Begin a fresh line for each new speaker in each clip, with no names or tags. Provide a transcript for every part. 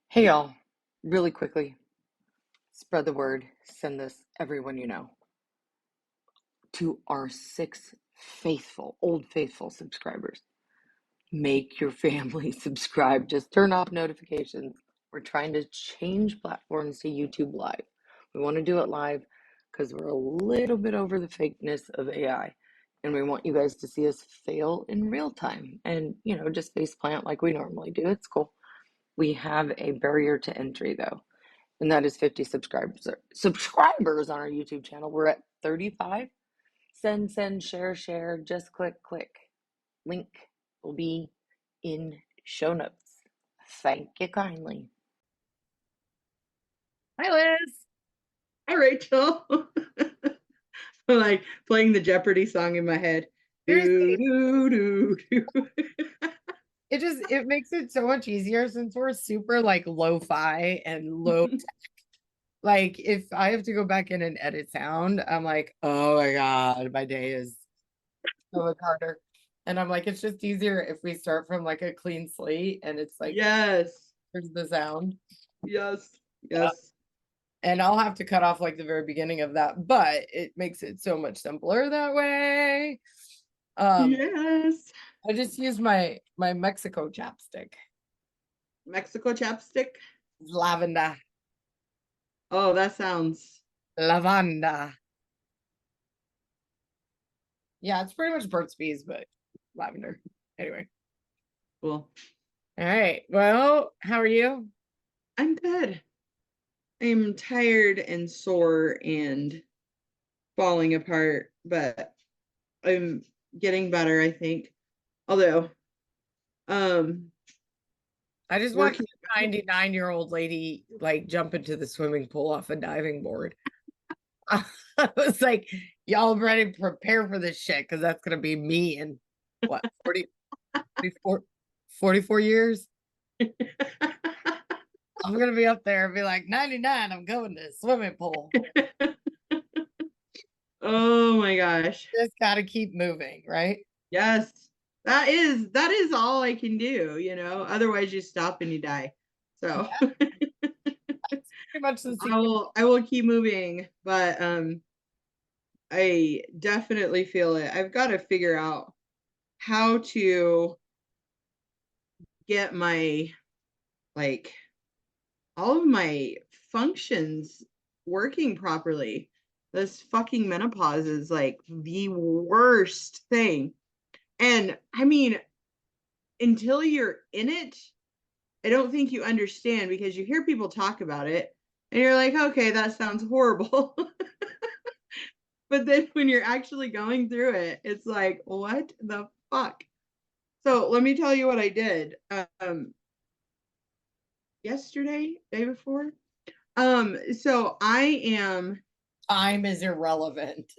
Hey y'all, really quickly, spread the word, send this everyone you know to our 6 old faithful subscribers. Make your family subscribe. Just turn off notifications. We're trying to change platforms to YouTube Live. We want to do it live because we're a little bit over the fakeness of AI. And we want you guys to see us fail in real time and, just face plant like we normally do. It's cool. We have a barrier to entry though, and that is 50 subscribers on our YouTube channel. We're at 35. Send, share, just click. Link will be in show notes. Thank you kindly.
Hi, Liz.
Hi, Rachel. I'm like playing the Jeopardy song in my head. Do,
Seriously,
do, do, do.
it makes it so much easier since we're super like lo-fi and low. Like if I have to go back in and edit sound, I'm like, oh my God, my day is so much harder. And I'm like, it's just easier if we start from like a clean slate and it's like,
Yes,
here's the sound.
yes,
Yeah.
yes.
And I'll have to cut off like the very beginning of that, but it makes it so much simpler that way.
Yes.
I just use my Mexico chapstick.
Mexico chapstick.
Lavender.
Oh, that sounds
Lavanda. Yeah, it's pretty much Burt's Bees, but lavender. Anyway.
cool.
All right. Well, how are you?
I'm good. I'm tired and sore and falling apart, but I'm getting better, I think. Although, um,
I just watched
working
a 99-year-old lady like jump into the swimming pool off a diving board. I was like, y'all ready to prepare for this shit because that's gonna be me in what 44 years. I'm gonna be up there and be like 99. I'm going to the swimming pool.
Oh my gosh.
Just gotta keep moving, right?
Yes. That is all I can do, Otherwise you stop and you die. So
It's pretty much the
I
secret.
will I will keep moving, but I definitely feel it. I've got to figure out how to get my like all of my functions working properly. This fucking menopause is like the worst thing. And I mean, until you're in it, I don't think you understand because you hear people talk about it and you're like, okay, that sounds horrible. But then when you're actually going through it, it's like, what the fuck? So let me tell you what I did. Yesterday, day before. So I am
Time is irrelevant.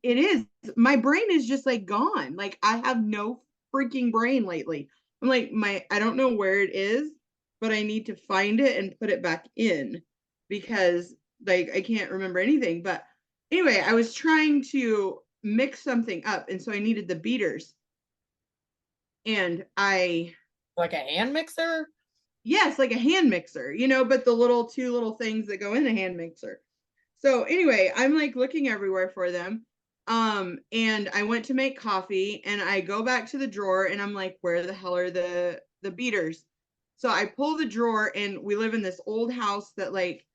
it is my brain is just like gone. Like I have no freaking brain lately. I'm like I don't know where it is, but I need to find it and put it back in because like I can't remember anything. But anyway, I was trying to mix something up and so I needed the beaters. And I
Like a hand mixer?
yes, like a hand mixer, but the little two little things that go in the hand mixer. So anyway, I'm like looking everywhere for them. And I went to make coffee and I go back to the drawer and I'm like, where the hell are the beaters? So I pull the drawer and we live in this old house that like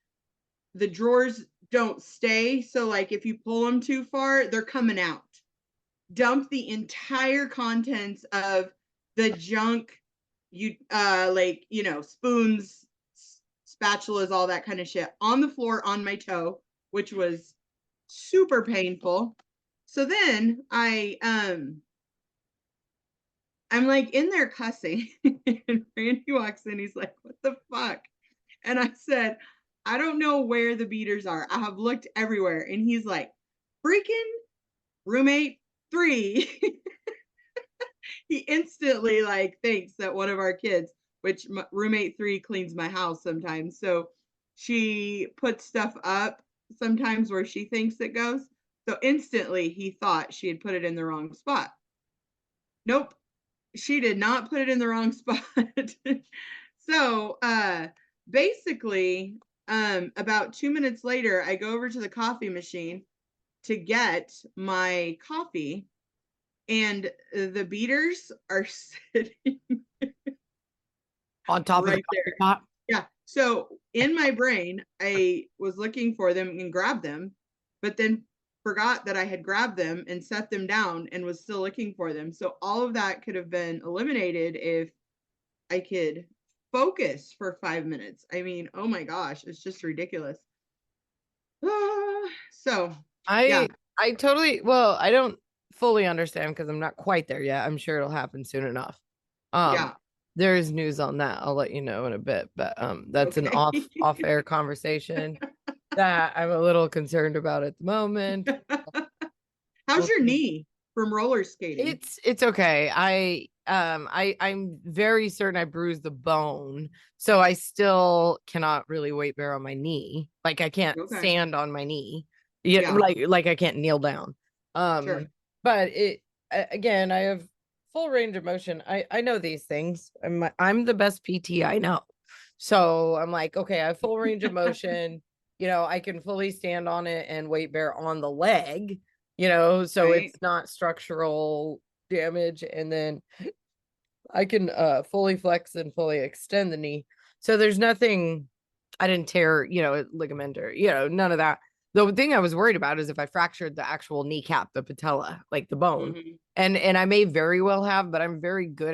the drawers don't stay. So like if you pull them too far, they're coming out. Dump the entire contents of the junk spoons, spatulas, all that kind of shit on the floor on my toe, which was super painful. So then I'm like in there cussing and Randy walks in, he's like, what the fuck? And I said, I don't know where the beaters are. I have looked everywhere. And he's like, freaking roommate 3. He instantly like thinks that one of our kids, which roommate 3 cleans my house sometimes, so she puts stuff up sometimes where she thinks it goes, so instantly he thought she had put it in the wrong spot. Nope, she did not put it in the wrong spot. So basically, about 2 minutes later, I go over to the coffee machine to get my coffee, and the beaters are sitting
On top of the
right
coffee
there.
pot.
Yeah. So in my brain, I was looking for them and grabbed them, but then forgot that I had grabbed them and set them down and was still looking for them. So all of that could have been eliminated if I could focus for 5 minutes. I mean, oh my gosh, it's just ridiculous. So yeah,
I totally, well, I don't fully understand because I'm not quite there yet. I'm sure it'll happen soon enough.
yeah.
There is news on that. I'll let you know in a bit, but that's an
Okay.
off air conversation that I'm a little concerned about at the moment.
How's your
Okay.
knee from roller skating?
It's okay. I'm very certain I bruised the bone, so I still cannot really weight bear on my knee. Like I can't
Okay.
stand on my knee. Yeah,
Yeah.
like I can't kneel down.
Sure.
But again, I have full range of motion. I know these things. I'm the best PT I know. So I'm like, okay, I have full range of motion. I can fully stand on it and weight bear on the leg, so
Right.
it's not structural damage. And then I can fully flex and fully extend the knee. So there's nothing, I didn't tear, ligament or, none of that. The thing I was worried about is if I fractured the actual kneecap, the patella, like the bone.
Mm-hmm.
And I may very well have, but I'm very good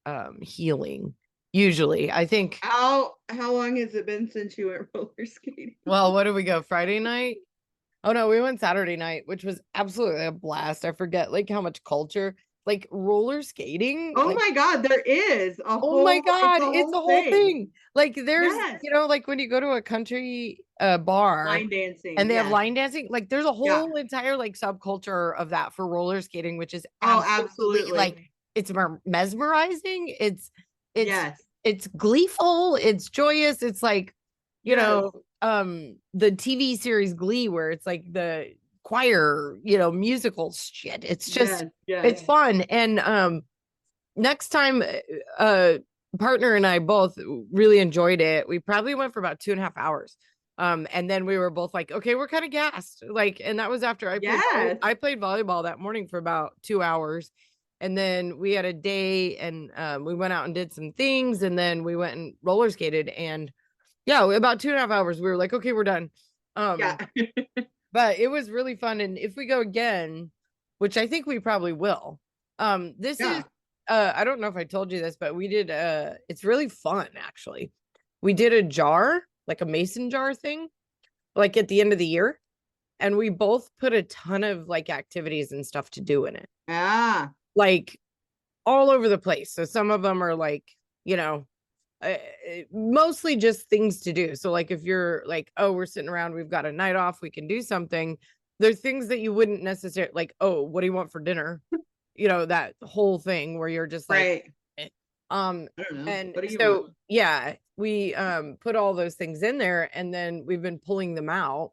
at healing. Usually, I think.
How long has it been since you went roller skating?
Well, what did we go? Friday night? Oh no, we went Saturday night, which was absolutely a blast. I forget like how much culture, like roller skating.
Oh
Like,
my God, there is
oh my God,
it's
it's
a
a
whole
whole
thing.
thing. Like there's,
Yes.
like when you go to a country bar
Line dancing.
and they have
Yes.
line dancing, like there's a
Yeah.
whole entire like subculture of that for roller skating, which is
Oh,
absolutely like
absolutely.
it's mesmerizing.
Yes.
It's gleeful, it's joyous. It's like,
Yes.
the TV series Glee, where it's like the choir, musical shit. It's just
Yes.
it's fun. And next time, partner and I both really enjoyed it. We probably went for about 2.5 hours. And then we were both like, okay, we're kind of gassed. Like, and that was after
Yes.
I played volleyball that morning for about 2 hours. And then we had a day and we went out and did some things. And then we went and roller skated. And yeah, about 2.5 hours, we were like, okay, we're done.
Yeah.
But it was really fun. And if we go again, which I think we probably will, this
Yeah.
is I don't know if I told you this, but we did it's really fun actually. We did a jar, like a mason jar thing, like at the end of the year, and we both put a ton of like activities and stuff to do in it.
Ah.
Like all over the place. So some of them are like, mostly just things to do. So like if you're like, oh, we're sitting around, we've got a night off, we can do something. There's things that you wouldn't necessarily like, oh, what do you want for dinner? That whole thing where you're just like,
Right.
eh.
I don't know.
And
What do you
so
want?
yeah, we put all those things in there, and then we've been pulling them out,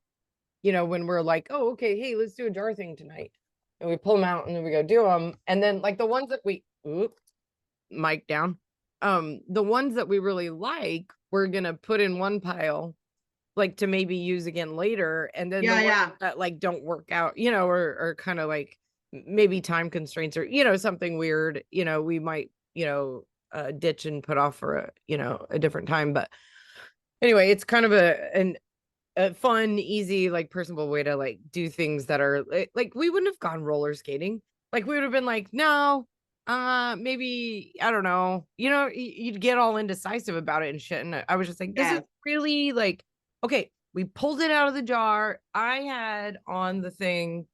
when we're like, oh, okay, hey, let's do a jar thing tonight. And we pull them out and then we go do them. And then like the ones that mic down. The ones that we really like, we're gonna put in one pile, like to maybe use again later. And then the ones that like don't work out, or kind of like maybe time constraints or something weird, we might ditch and put off for a different time. But anyway, it's kind of a fun, easy, like personable way to like do things that are like we wouldn't have gone roller skating. Like we would have been like, no, maybe I don't know. You'd get all indecisive about it and shit. And I was just like, this is really like, okay, we pulled it out of the jar. I had on the thing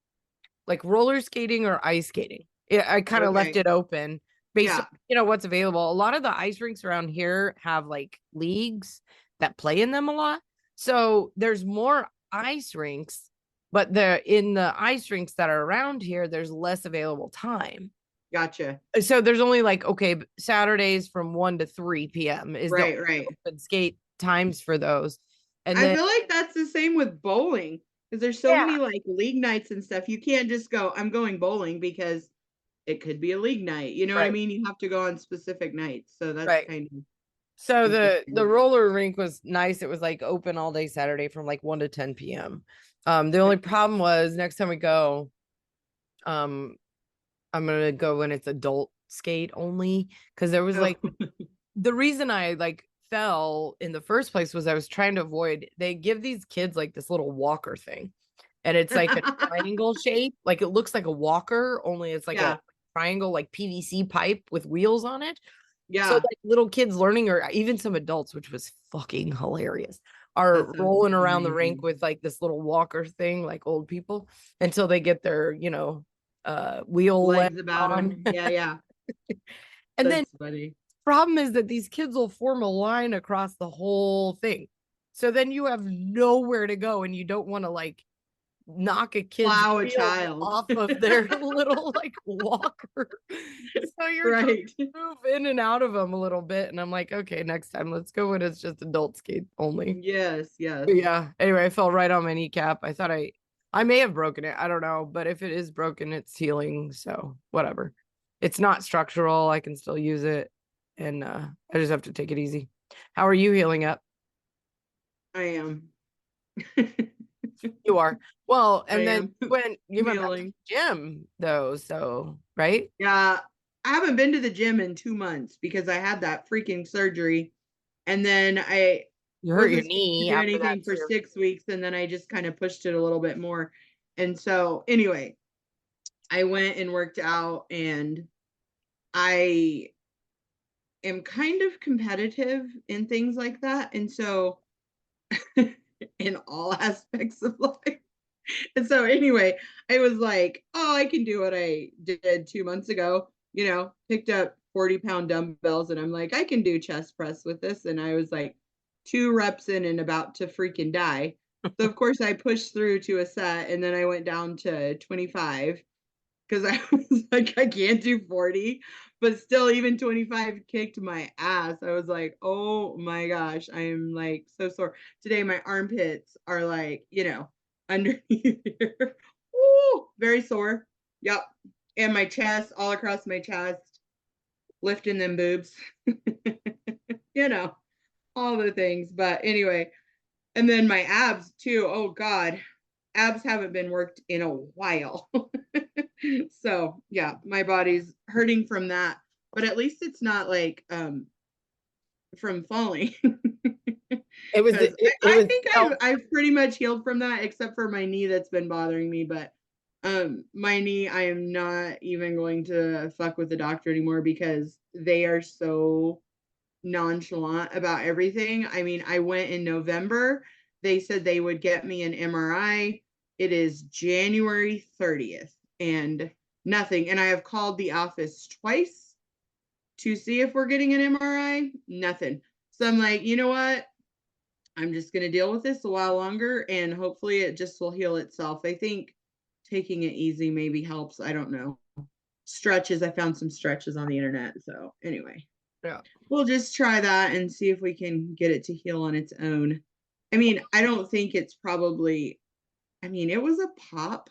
like roller skating or ice skating. I kind of left it open based on what's available. A lot of the ice rinks around here have like leagues that play in them a lot. So there's more ice rinks, but in the ice rinks that are around here, there's less available time.
Gotcha.
So there's only like, okay, Saturdays from 1 to 3 p.m. is the open skate times for those. And
I feel like that's the same with bowling, because there's so many like league nights and stuff. You can't just go, I'm going bowling, because it could be a league night. You know what I mean? You have to go on specific nights. So that's kind of
So the roller rink was nice. It was like open all day Saturday from like 1 to 10 p.m. The only problem was next time we go, I'm gonna go when it's adult skate only, because there was like the reason I like fell in the first place was I was trying to avoid, they give these kids like this little walker thing, and it's like a triangle shape, like it looks like a walker, only it's like a triangle, like PVC pipe with wheels on it. So like little kids learning, or even some adults, which was fucking hilarious, are rolling around the rink with like this little walker thing, like old people, until they get their, wheel
legs about
on.
them. Yeah.
And
That's
then
funny.
Problem is that these kids will form a line across the whole thing. So then you have nowhere to go, and you don't want to like knock a kid's
Plow a
wheel
child
off of their little like walker. So you're trying to move in and out of them a little bit. And I'm like, okay, next time let's go when it's just adult skate only.
Yes.
But yeah. Anyway, I fell right on my kneecap. I thought I may have broken it. I don't know. But if it is broken, it's healing. So whatever. It's not structural. I can still use it. And I just have to take it easy. How are you healing up?
I am.
You are. Well, and
I
then
am
when you went back to
healing.
the gym though, so right?
Yeah. I haven't been to the gym in 2 months because I had that freaking surgery. And then I
You hurt your
wasn't supposed
knee
to do
after
anything
that
for
too.
6 weeks, and then I just kind of pushed it a little bit more. And so anyway, I went and worked out, and I am kind of competitive in things like that. And so in all aspects of life. And so anyway, I was like, oh, I can do what I did 2 months ago, picked up 40-pound dumbbells, and I'm like, I can do chest press with this. And I was like 2 reps in and about to freaking die. So of course I pushed through to a set, and then I went down to 25 because I was like, I can't do 40, but still, even 25 kicked my ass. I was like, oh my gosh, I am like so sore. Today, my armpits are like, underneath here. Ooh, very sore. Yep. And my chest, all across my chest, lifting them boobs. All the things. But anyway, and then my abs too. Oh God, abs haven't been worked in a while. So yeah, my body's hurting from that, but at least it's not like from falling.
It was
I think I've pretty much healed from that, except for my knee that's been bothering me. But my knee, I am not even going to fuck with the doctor anymore because they are so nonchalant about everything. I mean, I went in November. They said they would get me an MRI. It is January 30th and nothing. And I have called the office twice to see if we're getting an MRI. Nothing. So I'm like, you know what? I'm just going to deal with this a while longer, and hopefully it just will heal itself. I think taking it easy maybe helps. I don't know. Stretches. I found some stretches on the internet. So anyway.
Yeah.
We'll just try that and see if we can get it to heal on its own. I mean, I don't think it's probably, it was a pop.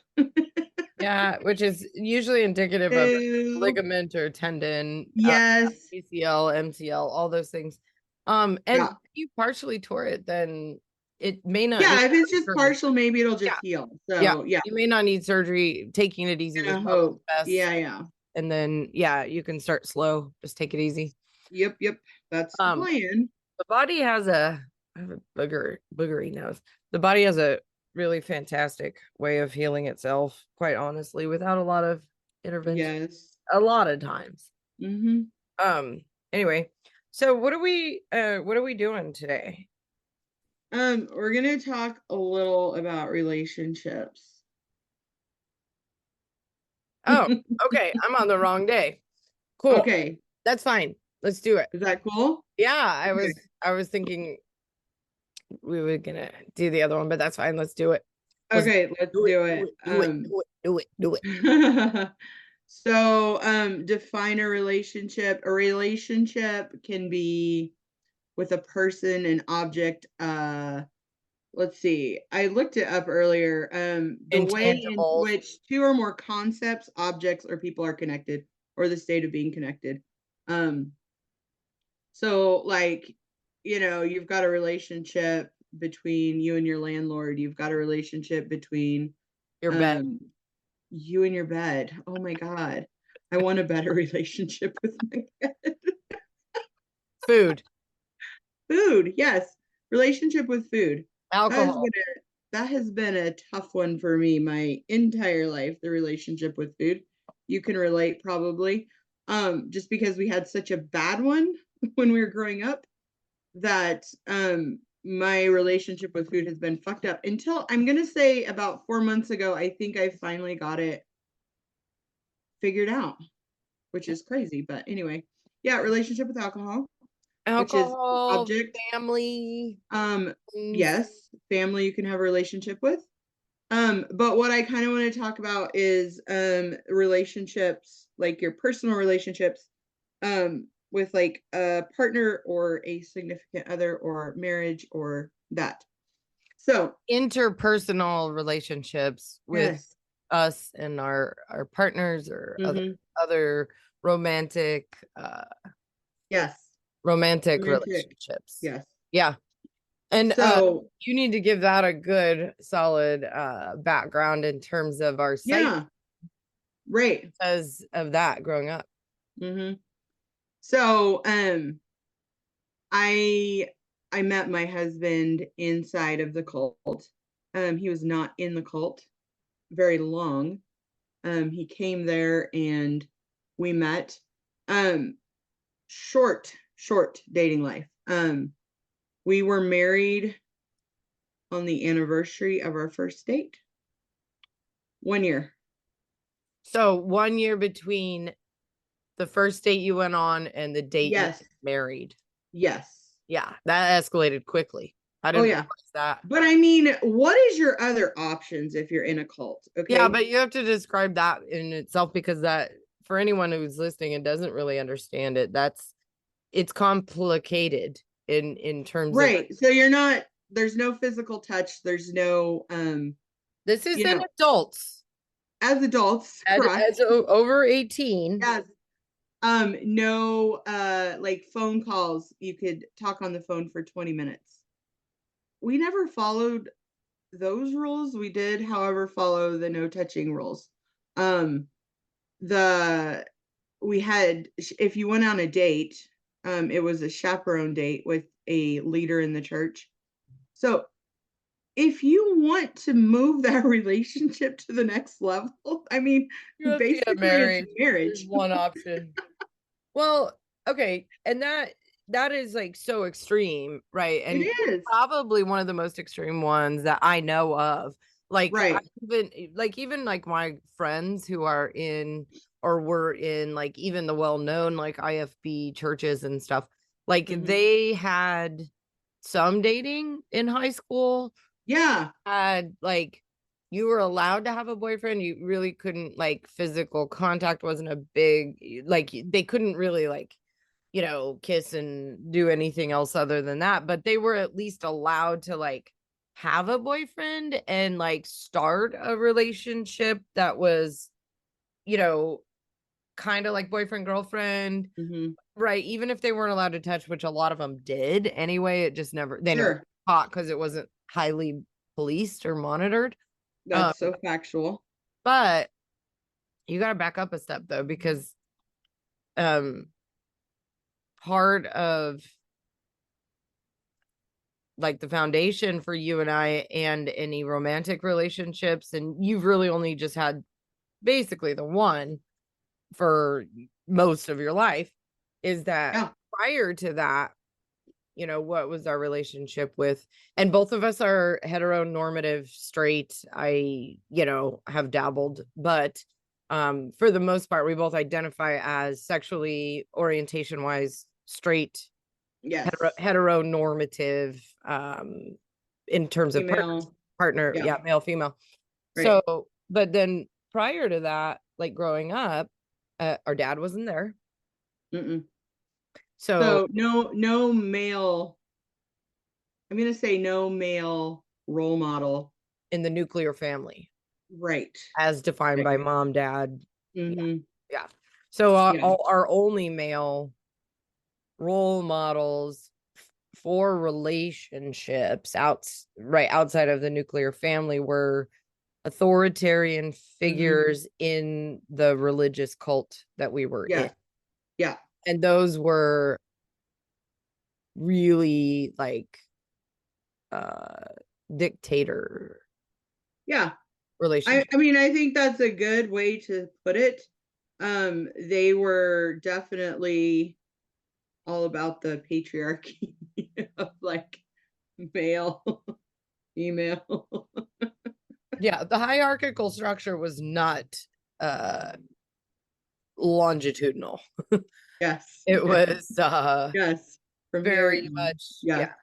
Yeah, which is usually indicative of ligament or tendon,
yes,
ACL, MCL, all those things. And if you partially tore it, then it may not.
Yeah, if it's just partial, maybe it'll just heal. So yeah,
you may not need surgery. Taking it easy is probably the best.
Yeah.
And then you can start slow. Just take it easy.
Yep. That's the plan.
The body has I have a boogery nose. The body has a really fantastic way of healing itself, quite honestly, without a lot of intervention.
Yes.
A lot of times.
Mm-hmm.
Anyway, so what are we doing today?
We're gonna talk a little about relationships.
Oh, okay. I'm on the wrong day. Cool.
Okay.
That's fine. Let's do it.
Is that cool?
Yeah, I was thinking we were gonna do the other one, but that's fine. Let's do it.
Okay, let's do it.
Do it.
So, define a relationship. A relationship can be with a person, an object. Let's see. I looked it up earlier. The way in which 2 or more concepts, objects, or people are connected, or the state of being connected. So like, you've got a relationship between you and your landlord. You've got a relationship between
Your bed.
you and your bed. Oh my God. I want a better relationship with my bed.
Food.
Food, yes. Relationship with food.
Alcohol.
That has been a tough one for me my entire life, the relationship with food. You can relate probably. Just because we had such a bad one when we were growing up that my relationship with food has been fucked up until I'm gonna say about 4 months ago, I think I finally got it figured out, which is crazy. But anyway, yeah, relationship with alcohol, which is
Alcohol,
object.
family.
Yes, family you can have a relationship with. But what I kind of want to talk about is relationships, like your personal relationships, with like a partner or a significant other or marriage or that. So
Interpersonal relationships with
yes.
us and our partners or other romantic
Yes.
romantic
Romantic.
relationships.
Yes.
Yeah. And
So
you need to give that a good solid background in terms of our site
yeah, right.
because of that growing up.
So I met my husband inside of the cult. He was not in the cult very long. He came there and we met. Short dating life. We were married on the anniversary of our first date. 1 year.
So 1 year between the first date you went on and the date you married.
Yes.
Yeah, that escalated quickly. I didn't realize that.
But I mean, what is your other options if you're in a cult? Okay.
Yeah, but you have to describe that in itself because that for anyone who's listening and doesn't really understand it, it's complicated in terms of
right. So you're not, there's no physical touch. There's no
this is an adults.
As adults, correct.
As over 18.
Yes. No like phone calls. You could talk on the phone for 20 minutes. We never followed those rules. We did, however, follow the no touching rules. We had, if you went on a date, it was a chaperone date with a leader in the church. So if you want to move that relationship to the next level, I mean, basically it's marriage.
There's one option. Well, okay, and that is like so extreme, right? And
it is
probably one of the most extreme ones that I know of. Like
right.
even like my friends who are in or were in like even the well-known like IFB churches and stuff, like they had some dating in high school.
Yeah.
Had like you were allowed to have a boyfriend. You really couldn't like physical contact wasn't a big like they couldn't really like kiss and do anything else other than that, but they were at least allowed to like have a boyfriend and like start a relationship that was kind of like boyfriend girlfriend, right? Even if they weren't allowed to touch, which a lot of them did anyway, it just never never caught because it wasn't highly policed or monitored.
That's so factual.
But you got to back up a step though, because part of like the foundation for you and I and any romantic relationships, and you've really only just had basically the one for most of your life, is that prior to that, what was our relationship with, and both of us are heteronormative straight. I have dabbled, but for the most part we both identify as sexually orientation wise straight, heteronormative in terms of partner, male female, right. So but then prior to that, like growing up, our dad wasn't there.
So no male, I'm going to say no male role model
in the nuclear family,
right,
as defined by mom, dad. Yeah. So our only male role models for relationships outside of the nuclear family were authoritarian figures in the religious cult that we were in.
Yeah.
And those were really like dictator
Yeah.
relationship.
I mean, I think that's a good way to put it. They were definitely all about the patriarchy of like male, female.
Yeah, the hierarchical structure was not longitudinal.
Yes.
It was
Yes. From here
very
on.
much,
Yeah.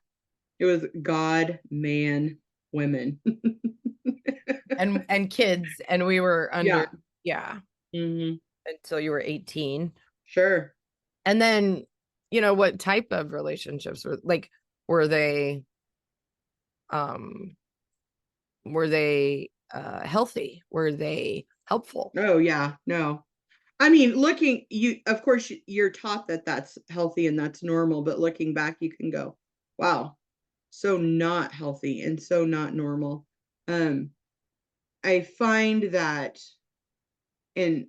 It was God, man, women.
and kids, and we were under, yeah,
hmm
until you were 18.
Sure.
And then, what type of relationships were they um healthy? Were they helpful?
Oh yeah, no. I mean, of course, you're taught that that's healthy and that's normal, but looking back, you can go, wow, so not healthy and so not normal. Um, I find that, and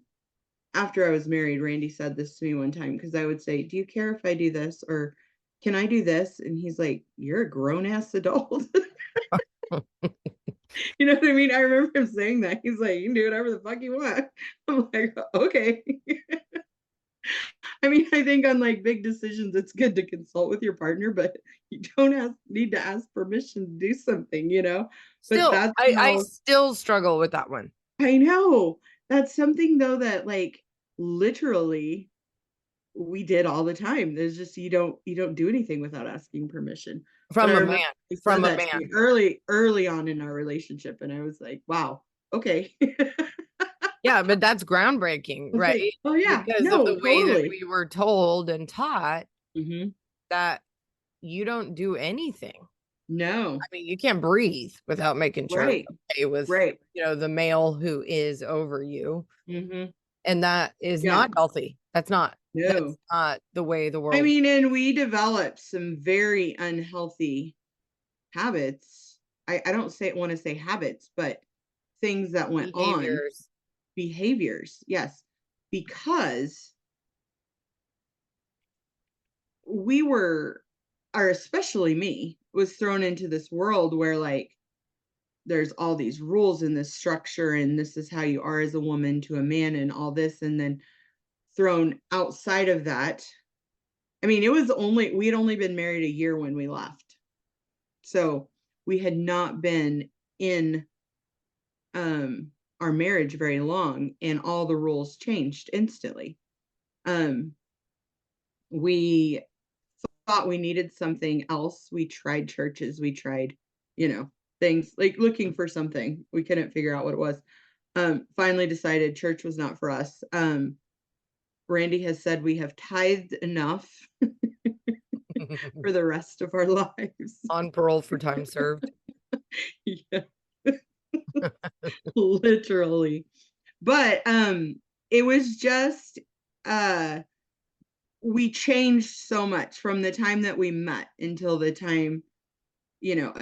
after I was married, Randy said this to me one time because I would say, do you care if I do this? Or can I do this? And he's like, you're a grown ass adult. You know what I mean? I remember him saying that. He's like, you can do whatever the fuck you want. I'm like, okay. I mean, I think on like big decisions, it's good to consult with your partner, but you don't need to ask permission to do something, But
Still,
that's
I
how
still struggle with that one.
I know. That's something though that like literally we did all the time. There's just you don't do anything without asking permission. But
From
I
a
remember
man.
he said
From a
that to me
man.
early on in our relationship, and I was like, wow, okay.
Yeah, but that's groundbreaking,
I was like,
right?
oh yeah,
Because of
no,
the way that
totally.
we were told and taught
hmm
that you don't do anything.
No,
I mean, you can't breathe without making sure it's
right,
okay with,
right.
the male who is over you.
hmm
And that is
Yeah,
not healthy. That's not
no.
the way the
I
world.
mean, and we developed some very unhealthy habits. I don't want to say habits, but things that went on,
Behaviors.
behaviors. Yes, because we were, or especially me, was thrown into this world where like there's all these rules in this structure, and this is how you are as a woman to a man, and all this, and then thrown outside of that. I mean, we had only been married a year when we left. So we had not been in our marriage very long, and all the rules changed instantly. We thought we needed something else. We tried churches, we tried, things like looking for something. We couldn't figure out what it was. Finally decided church was not for us. Randy has said we have tithed enough for the rest of our lives.
On parole for time served.
Yeah. Literally. But it was just we changed so much from the time that we met until the time,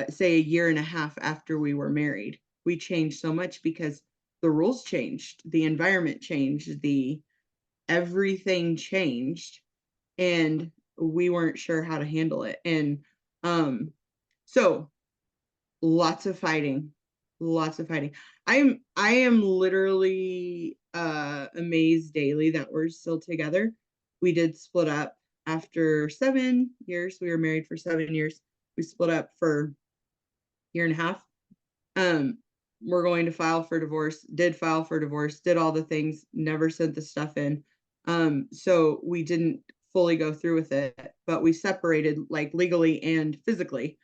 say a year and a half after we were married. We changed so much because the rules changed, the environment changed, everything changed, and we weren't sure how to handle it. And so lots of fighting. I am literally amazed daily that we're still together. We did split up after 7 years. We were married for 7 years. We split up for a year and a half. We're going to file for divorce, did file for divorce, did all the things, never sent the stuff in. So we didn't fully go through with it, but we separated like legally and physically.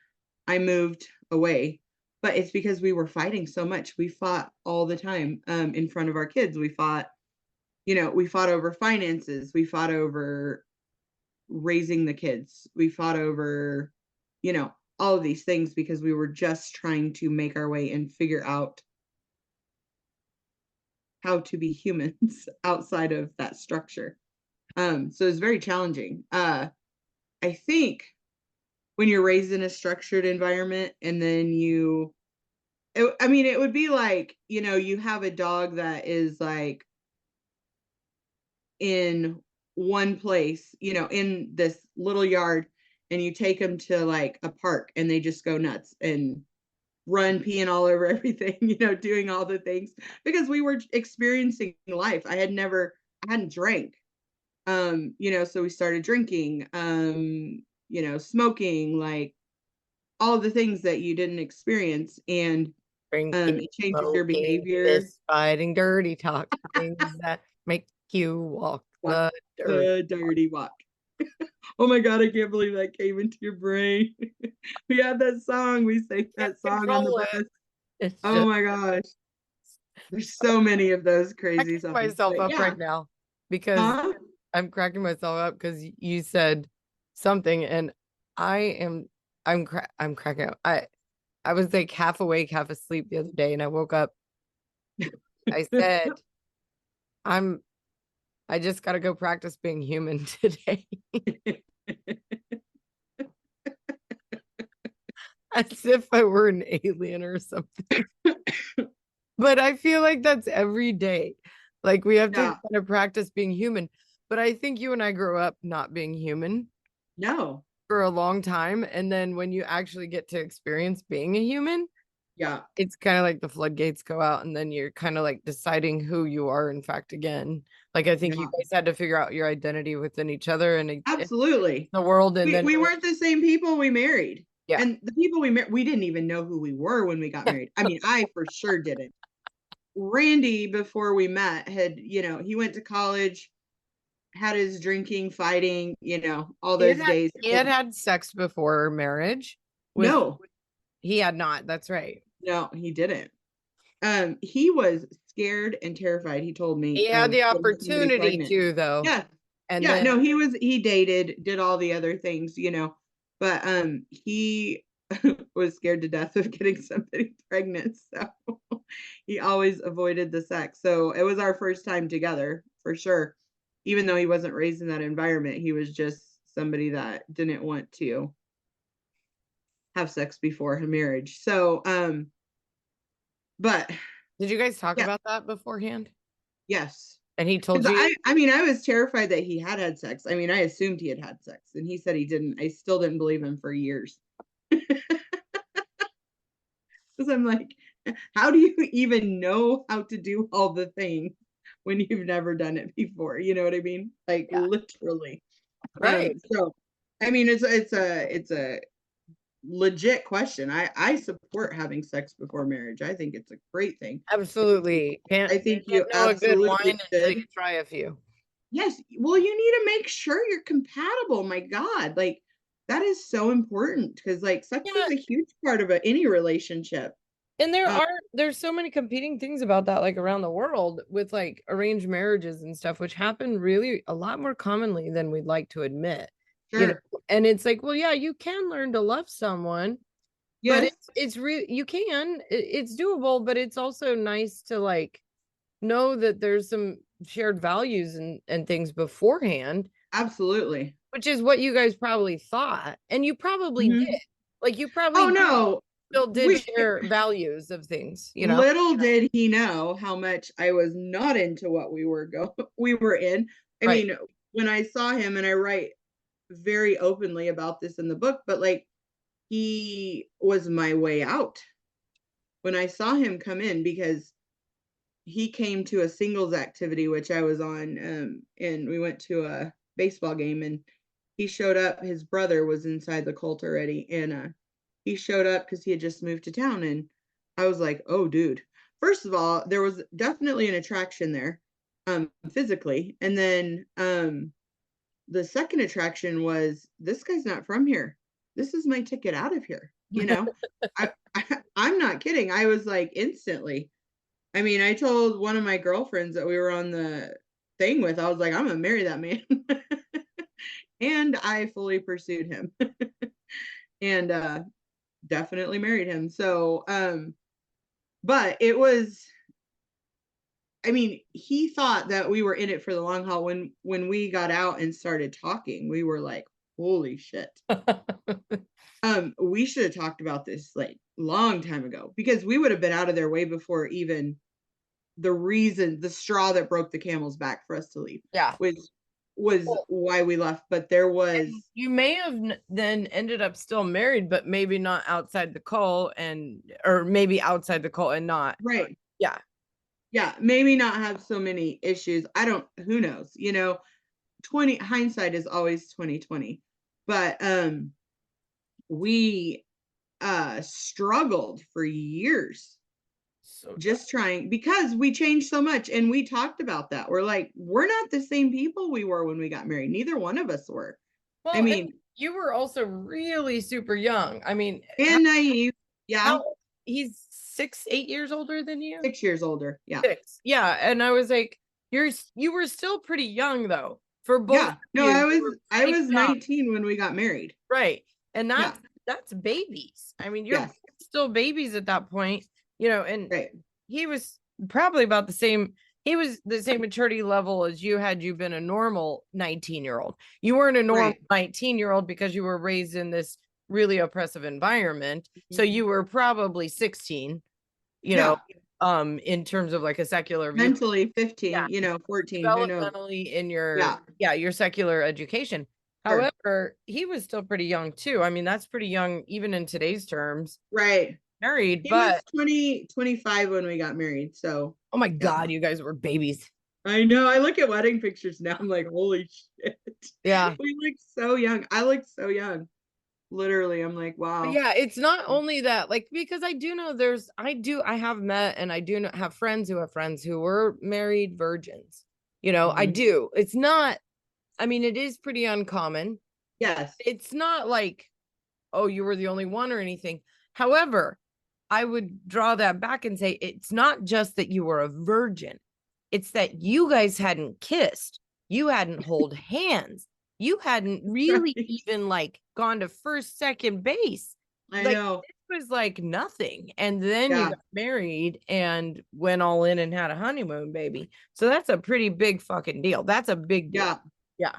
I moved away, but it's because we were fighting so much. We fought all the time in front of our kids. We fought over finances. We fought over raising the kids. We fought over, all of these things because we were just trying to make our way and figure out how to be humans outside of that structure. So it's very challenging. I think when you're raised in a structured environment and then it would be like, you have a dog that is like in one place, in this little yard, and you take them to like a park and they just go nuts and run, peeing all over everything, doing all the things because we were experiencing life. I hadn't drank, so we started drinking, smoking, like all the things that you didn't experience. And
Drinking,
it changes your
smoking,
behavior.
fist fighting, dirty talk, things that make you walk
Walk
the dirt.
the dirty walk. Oh my God, I can't believe that came into your brain. We had that song. We sang that song on the
Control
bus.
it. It's
Oh
just
my gosh. There's so many of those crazy
cracking
songs.
myself
But
up
yeah.
right now because
Huh?
I'm cracking myself up because you said something and I'm cracking up. I was like half awake, half asleep the other day, and I woke up. I said, I just got to go practice being human today. As if I were an alien or something. But I feel like that's every day. Like we have to
Yeah.
kind of practice being human. But I think you and I grew up not being human
No.
for a long time. And then when you actually get to experience being a human,
Yeah.
it's kind of like the floodgates go out and then you're kind of like deciding who you are, in fact, again. Like I think you
Yeah.
guys had to figure out your identity within each other and
Absolutely.
the world. And then
We weren't the same people we married.
yeah.
And the people we married, we didn't even know who we were when we got married. I mean, I for sure didn't. Randy, before we met, had, he went to college, had his drinking, fighting, all those days.
He had sex before marriage with
No,
he had not. That's right.
no, he didn't. He was scared and terrified. He told me
He had the
getting somebody
opportunity
pregnant.
to, though.
Yeah.
And
Yeah,
then
no, he dated, did all the other things, but he was scared to death of getting somebody pregnant. So he always avoided the sex. So it was our first time together for sure. Even though he wasn't raised in that environment, he was just somebody that didn't want to have sex before her marriage. So but
did you guys talk
yeah,
about that beforehand?
yes.
And he told you?
I mean, I was terrified that he had sex. I mean, I assumed he had sex, and he said he didn't. I still didn't believe him for years. Because I'm like, how do you even know how to do all the things when you've never done it before? You know what I mean? Like
Yeah.
literally.
Right.
So, I mean, it's a legit question. I support having sex before marriage. I think it's a great thing.
Absolutely.
I think you
know a good wine
absolutely
until
should.
you try a few.
Yes. Well, you need to make sure you're compatible. My God. Like, that is so important because, like, sex
Yeah.
is a huge part of any relationship.
And there's so many competing things about that, like around the world with like arranged marriages and stuff, which happen really a lot more commonly than we'd like to admit.
Sure.
And it's like, well, yeah, you can learn to love someone, but
Yes.
it's really it's doable, but it's also nice to like know that there's some shared values and things beforehand,
Absolutely.
which is what you guys probably thought, and you probably
Mhm.
did. Like you probably
Oh, no.
still did share values of things,
Little did he know how much I was not into what we were in. I
Right.
mean, when I saw him, and I write very openly about this in the book, but like he was my way out when I saw him come in, because he came to a singles activity which I was on, and we went to a baseball game, and he showed up. His brother was inside the cult already, and he showed up because he had just moved to town, and I was like, oh dude. First of all, there was definitely an attraction there, physically, and then the second attraction was, this guy's not from here. This is my ticket out of here. I'm not kidding. I was like, instantly. I mean, I told one of my girlfriends that we were on the thing with, I was like, I'm gonna marry that man. And I fully pursued him. And definitely married him. So but it was, I mean, he thought that we were in it for the long haul. When we got out and started talking, we were like, holy shit. We should have talked about this like long time ago, because we would have been out of there way before even the straw that broke the camel's back for us to leave.
Yeah.
Was why we left. But there was,
you may have then ended up still married, but maybe not outside the cult, or maybe outside the cult and not.
right.
Yeah.
Maybe not have so many issues. Who knows, 20 hindsight is always 2020. But we struggled for years,
So
just trying, because we changed so much. And we talked about that. We're like, we're not the same people we were when we got married. Neither one of us were.
well,
I mean,
you were also really super young. I mean,
and naive. Yeah.
He's 8 years older than you.
6 years older. Yeah.
6. Yeah. And I was like, you were still pretty young though. For both.
Yeah. No, I was 19 when we got married.
Right. And that's babies. I mean, you're still babies at that point, and
right.
He was probably about the same. He was the same maturity level as you had you been a normal 19-year-old. You weren't a normal 19-year-old because you were raised in this really oppressive environment. Mm-hmm. So you were probably 16, in terms of like a secular view.
Mentally 15, 14.
Developmentally in your secular education. Sure. However, he was still pretty young too. I mean, that's pretty young even in today's terms.
Right.
Married,
he
but
was 25 when we got married. So
oh my God, you guys were babies.
I know. I look at wedding pictures now. I'm like, holy shit.
Yeah.
We look so young. I look so young. Literally, I'm like, wow.
But yeah, it's not only that, like, because I do know I have met and I do have friends who were married virgins. I do. It's not, I mean, it is pretty uncommon.
Yes.
It's not like, oh, you were the only one or anything. However, I would draw that back and say, it's not just that you were a virgin. It's that you guys hadn't kissed. You hadn't held hands. You hadn't really even like gone to first, second base.
I know.
It was like nothing. And then you got married and went all in and had a honeymoon baby. So that's a pretty big fucking deal. That's a big deal.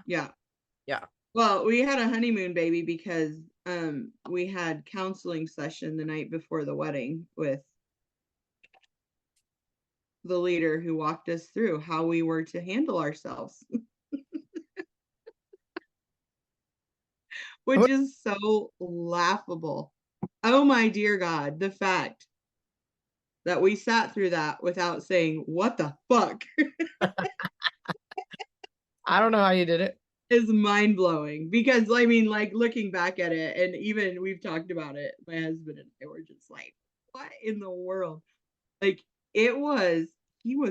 Yeah.
Well, we had a honeymoon baby because we had counseling session the night before the wedding with the leader who walked us through how we were to handle ourselves. Which is so laughable. Oh my dear God, the fact that we sat through that without saying, what the fuck?
I don't know how you did it.
Is mind-blowing, because I mean, like, looking back at it, and even we've talked about it, my husband and I were just like, what in the world? Like, he was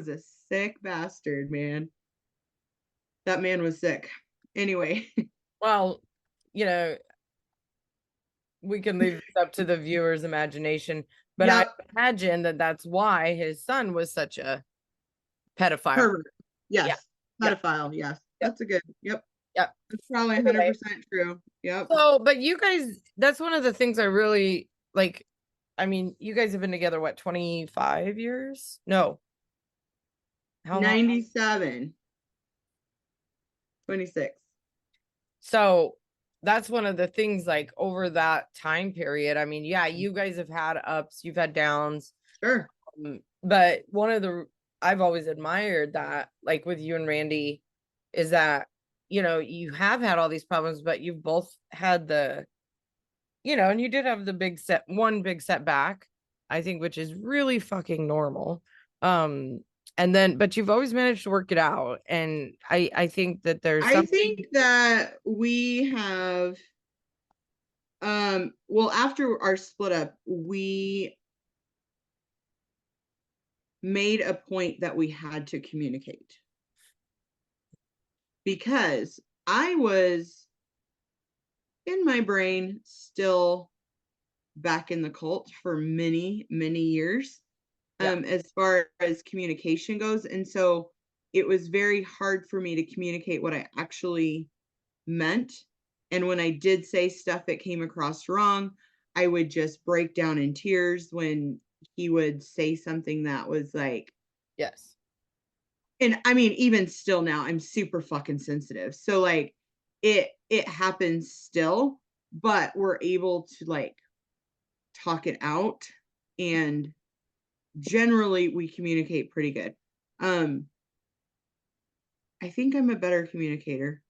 a sick bastard, man. That man was sick. Anyway.
Well, we can leave this up to the viewer's imagination, but I imagine that that's why his son was such a pedophile.
Pervert. Yes. Pedophile. Yes. That's a good. Yep. That's probably 100% true. Yep.
So, but you guys, that's one of the things I really like. I mean, you guys have been together, what, 25 years? No.
How 97. 26.
So that's one of the things, like, over that time period. I mean, you guys have had ups, you've had downs.
Sure.
But I've always admired that, like with you and Randy, is that, you have had all these problems, but you've both had and you did have one big setback, I think, which is really fucking normal. But you've always managed to work it out. And I think that I
think that we have, after our split up, we made a point that we had to communicate. Because I was, in my brain, still back in the cult for many, many years, as far as communication goes. And so it was very hard for me to communicate what I actually meant. And when I did say stuff that came across wrong, I would just break down in tears when he would say something that was like,
yes.
And I mean, even still now, I'm super fucking sensitive. So like, it happens still, but we're able to like talk it out, and generally we communicate pretty good. I think I'm a better communicator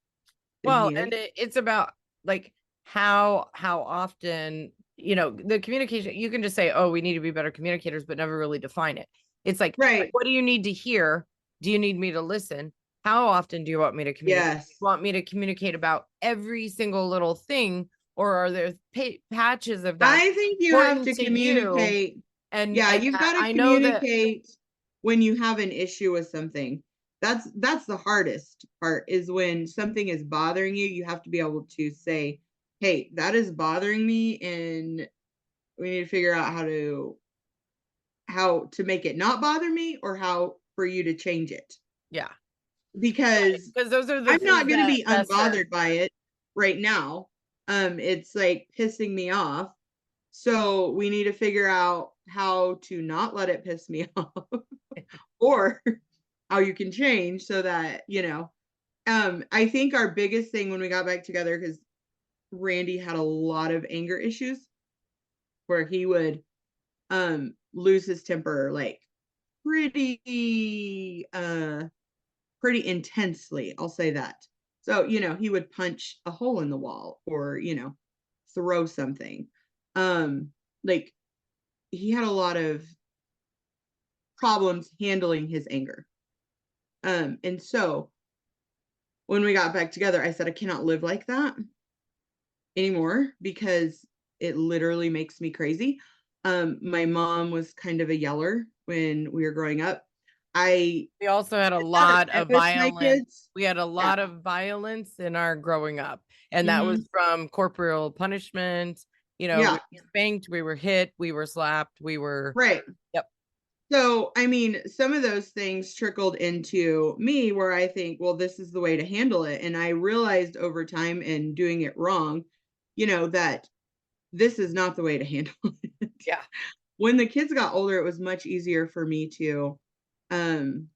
than
Well,
he is.
and it's about like how often, you know, the communication. You can just say, oh, we need to be better communicators, but never really define it. It's like,
Right.
what do you need to hear? Do you need me to listen? How often do you want me to communicate?
Yes.
Do you want me to communicate about every single little thing, or are there patches of that
I think you have
important
to
to you?
communicate.
And
Yeah, you've got to
I know that.
communicate when you have an issue with something. That's the hardest part, is when something is bothering you, you have to be able to say, hey, that is bothering me, and we need to figure out how to make it not bother me, or how for you to change it.
Yeah,
Because
because those are the
I'm not
things
going to
that
be
start.
unbothered by it right now. It's like pissing me off. So we need to figure out how to not let it piss me off, or how you can change so that, I think our biggest thing when we got back together, because Randy had a lot of anger issues where he would lose his temper like pretty intensely, I'll say that. So, he would punch a hole in the wall, or, throw something. Like, he had a lot of problems handling his anger. And so when we got back together, I said, I cannot live like that anymore, because it literally makes me crazy. My mom was kind of a yeller when we were growing up.
We also had a lot of
with my
violence.
kids.
We had a
Yeah.
lot of violence in our growing up, and that
Mhm.
was from corporeal punishment. You know, we
Yeah.
were spanked, we were hit, we were slapped, we were.
Right.
Yep.
So, I mean, some of those things trickled into me where I think, well, this is the way to handle it. And I realized over time in doing it wrong, that this is not the way to handle it.
Yeah.
When the kids got older, it was much easier for me to um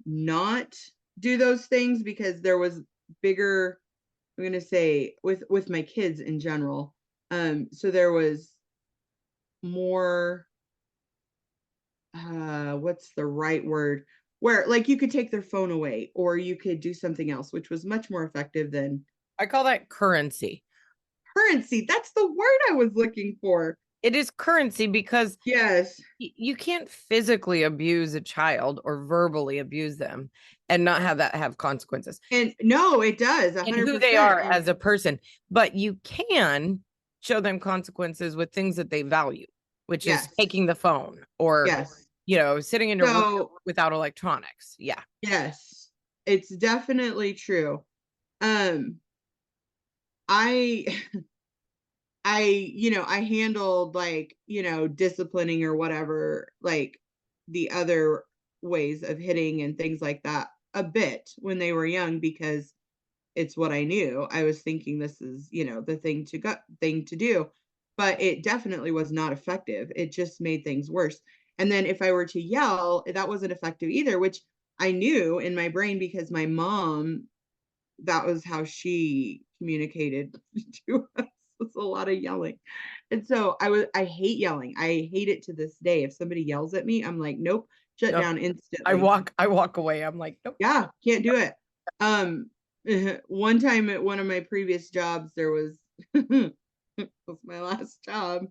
not do those things, because there was bigger, I'm going to say, with my kids in general. So there was more, what's the right word, where like you could take their phone away, or you could do something else, which was much more effective than
I call that currency.
currency. That's the word I was looking for.
It is currency because
Yes.
you can't physically abuse a child or verbally abuse them and not have that have consequences.
And no, it does,
And
100%.
who they are as a person, but you can show them consequences with things that they value, which is taking the phone, or
Yes.
sitting in your room
So
without electronics. Yeah.
yes, it's definitely true. I I handled like, disciplining or whatever, like the other ways of hitting and things like that a bit when they were young, because it's what I knew. I was thinking this is, the thing to do, but it definitely was not effective. It just made things worse. And then if I were to yell, that wasn't effective either, which I knew in my brain, because my mom, that was how she communicated to us, was a lot of yelling. And so I hate yelling. I hate it to this day. If somebody yells at me, I'm like, nope, shut down instantly.
I walk away. I'm like, nope.
Yeah, can't do it. One time at one of my previous jobs, there was it was my last job.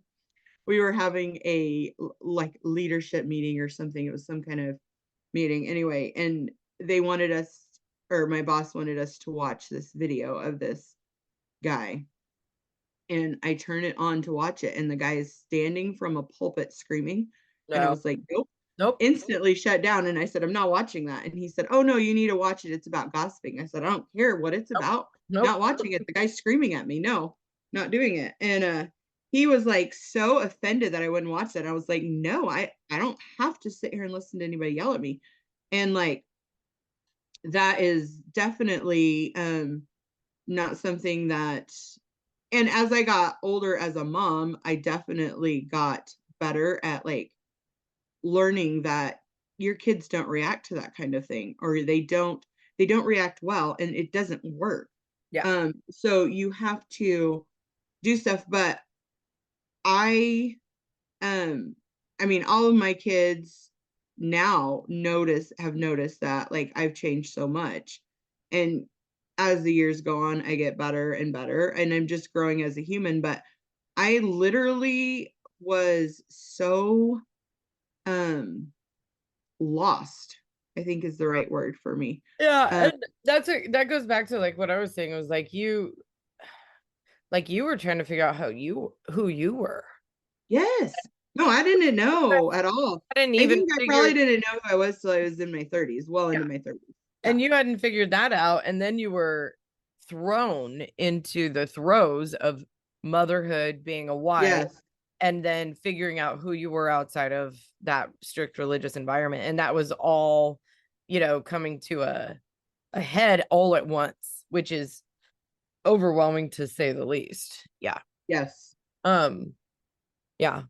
We were having a like leadership meeting or something. It was some kind of meeting anyway, and they wanted us, or my boss wanted us to watch this video of this guy. And I turn it on to watch it, and the guy is standing from a pulpit screaming. And I was like, nope. Instantly shut down. And I said, I'm not watching that. And he said, oh no, you need to watch it. It's about gossiping. I said, I don't care what it's about. Not watching it. The guy's screaming at me. No, not doing it. And he was like so offended that I wouldn't watch that. I was like, no, I don't have to sit here and listen to anybody yell at me. And like, that is definitely not something that, and as I got older as a mom, I definitely got better at like learning that your kids don't react to that kind of thing, or they don't they don't react well, and it doesn't work.
Yeah.
So you have to do stuff, but I I mean, all of my kids now have noticed that like I've changed so much. And as the years go on, I get better and better, and I'm just growing as a human. But I literally was so lost, I think is the right word for me.
Yeah, and that goes back to like what I was saying. It was like you were trying to figure out who you were.
Yes. No, I didn't know at all.
I didn't
I
even
think I
figure.
probably didn't know who I was till I was in my 30s, well into my 30s.
And you hadn't figured that out, and then you were thrown into the throes of motherhood, being a wife,
Yes.
and then figuring out who you were outside of that strict religious environment. And that was all, coming to a head all at once, which is overwhelming to say the least. Yeah.
Yes.
Yeah.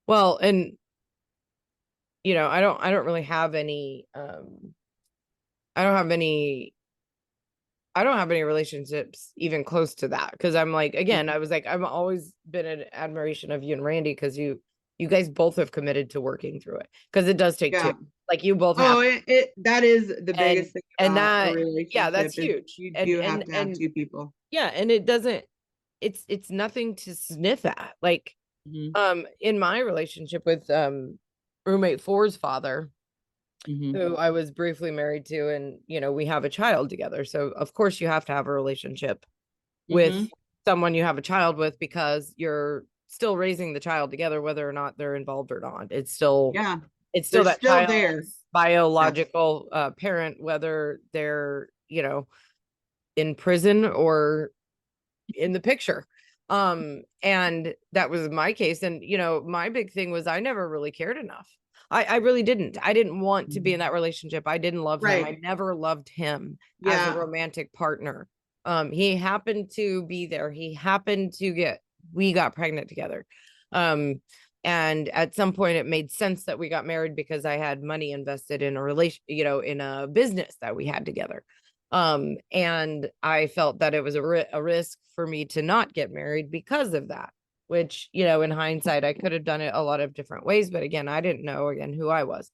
Well, and I don't really have any I don't have any relationships even close to that, because I'm like, again, I was like, I've always been in admiration of you and Randy, because you guys both have committed to working through it, because it does take two. Like you both have.
That is the biggest thing about a relationship.
Yeah, that's huge.
You do have to have two people.
Yeah, and it doesn't. It's nothing to sniff at. Like, in my relationship with roommate 4's father, who I was briefly married to, and we have a child together. So of course you have to have a relationship with someone you have a child with, because you're still raising the child together, whether or not they're involved or not. It's still that
still
child's
there.
Biological parent, whether they're in prison or in the picture. And that was my case. And my big thing was I never really cared enough. I really didn't. I didn't want to be in that relationship. I didn't love him. I never loved him as a romantic partner. He happened to be there. We got pregnant together. And at some point it made sense that we got married, because I had money invested in a relation, in a business that we had together. And I felt that it was a risk for me to not get married because of that, which, in hindsight, I could have done it a lot of different ways. But again, I didn't know, who I was.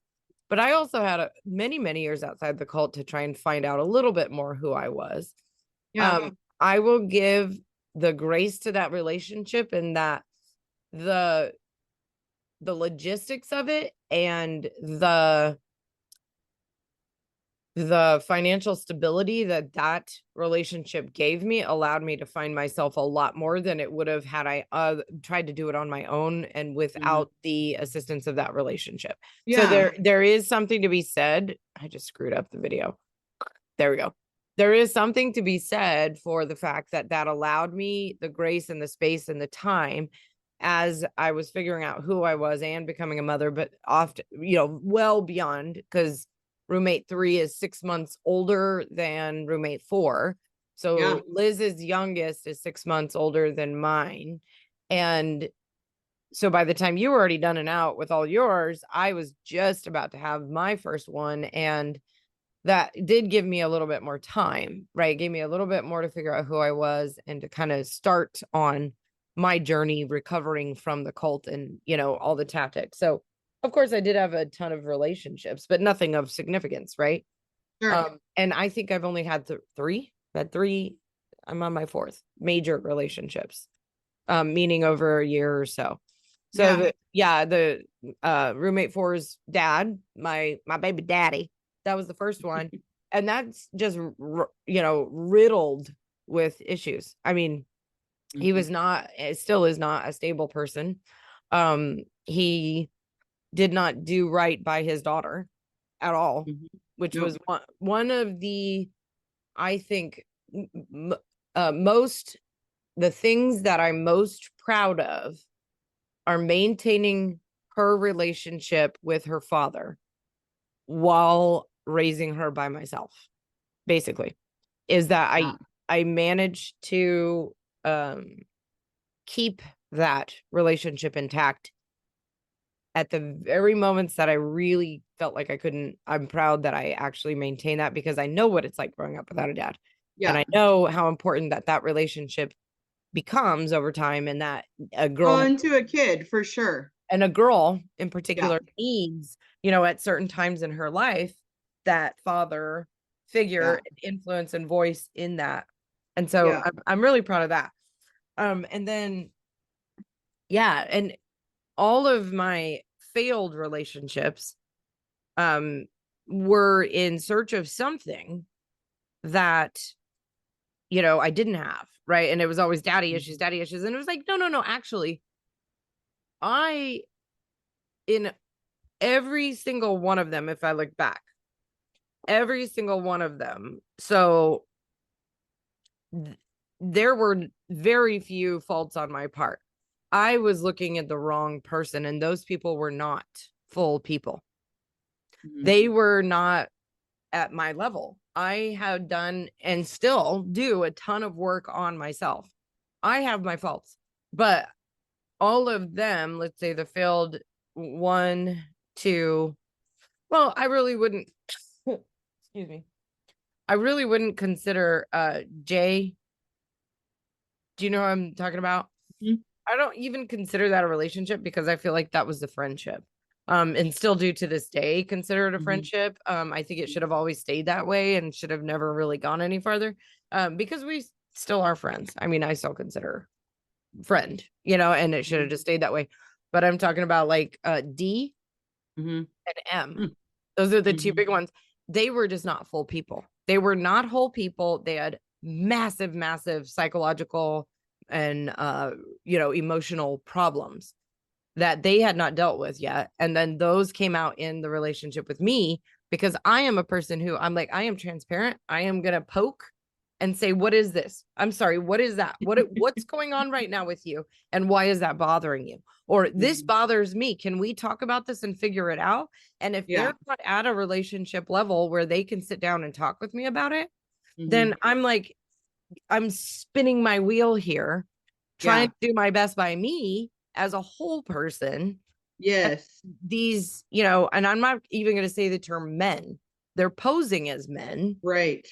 But I also had many, many years outside the cult to try and find out a little bit more who I was. I will give the grace to that relationship, and that the logistics of it and the financial stability that relationship gave me allowed me to find myself a lot more than it would have had I tried to do it on my own and without the assistance of that relationship. So there is something to be said. I just screwed up the video. There we go. There is something to be said for the fact that allowed me the grace and the space and the time as I was figuring out who I was and becoming a mother, but often, well beyond, because roommate 3 is 6 months older than roommate 4. So Liz's youngest is 6 months older than mine. And so by the time you were already done and out with all yours, I was just about to have my first one. And that did give me a little bit more time, right? It gave me a little bit more to figure out who I was and to kind of start on my journey recovering from the cult and, all the tactics. So of course, I did have a ton of relationships, but nothing of significance, right?
Sure.
And I think I've only had three. I'm on my 4th major relationships, meaning over a year or so. So the roommate 4's dad, my baby daddy, that was the first one, and that's just riddled with issues. I mean, he was still is not a stable person. He did not do right by his daughter at all, which was one of the, I think, the things that I'm most proud of are maintaining her relationship with her father while raising her by myself, basically, is that I managed to keep that relationship intact at the very moments that I really felt like I couldn't, I'm proud that I actually maintained that, because I know what it's like growing up without a dad. And I know how important that relationship becomes over time, and that a girl
into a kid for sure.
And a girl in particular needs, at certain times in her life, that father figure, influence, and voice in that. And so I'm really proud of that. And then, and all of my failed relationships were in search of something that, I didn't have, right? And it was always daddy issues. And it was like, no, actually, in every single one of them, if I look back, every single one of them, so there were very few faults on my part. I was looking at the wrong person, and those people were not full people. They were not at my level. I had done and still do a ton of work on myself. I have my faults, but all of them, let's say the failed 1, 2, well, I really wouldn't, excuse me. I really wouldn't consider Jay. Do you know what I'm talking about? I don't even consider that a relationship, because I feel like that was a friendship. And still do to this day consider it a friendship. I think it should have always stayed that way and should have never really gone any farther, because we still are friends. I mean, I still consider friend, and it should have just stayed that way. But I'm talking about like D and M. Those are the two big ones. They were just not full people. They were not whole people. They had massive psychological and emotional problems that they had not dealt with yet. And then those came out in the relationship with me, because I am a person who I'm like, I am transparent. I am going to poke and say, what is this? I'm sorry. What is that? What's going on right now with you? And why is that bothering you? Or this bothers me. Can we talk about this and figure it out? And if they're not at a relationship level where they can sit down and talk with me about it, then I'm like, I'm spinning my wheel here, trying to do my best by me as a whole person.
Yes.
These, and I'm not even going to say the term men. They're posing as men.
Right.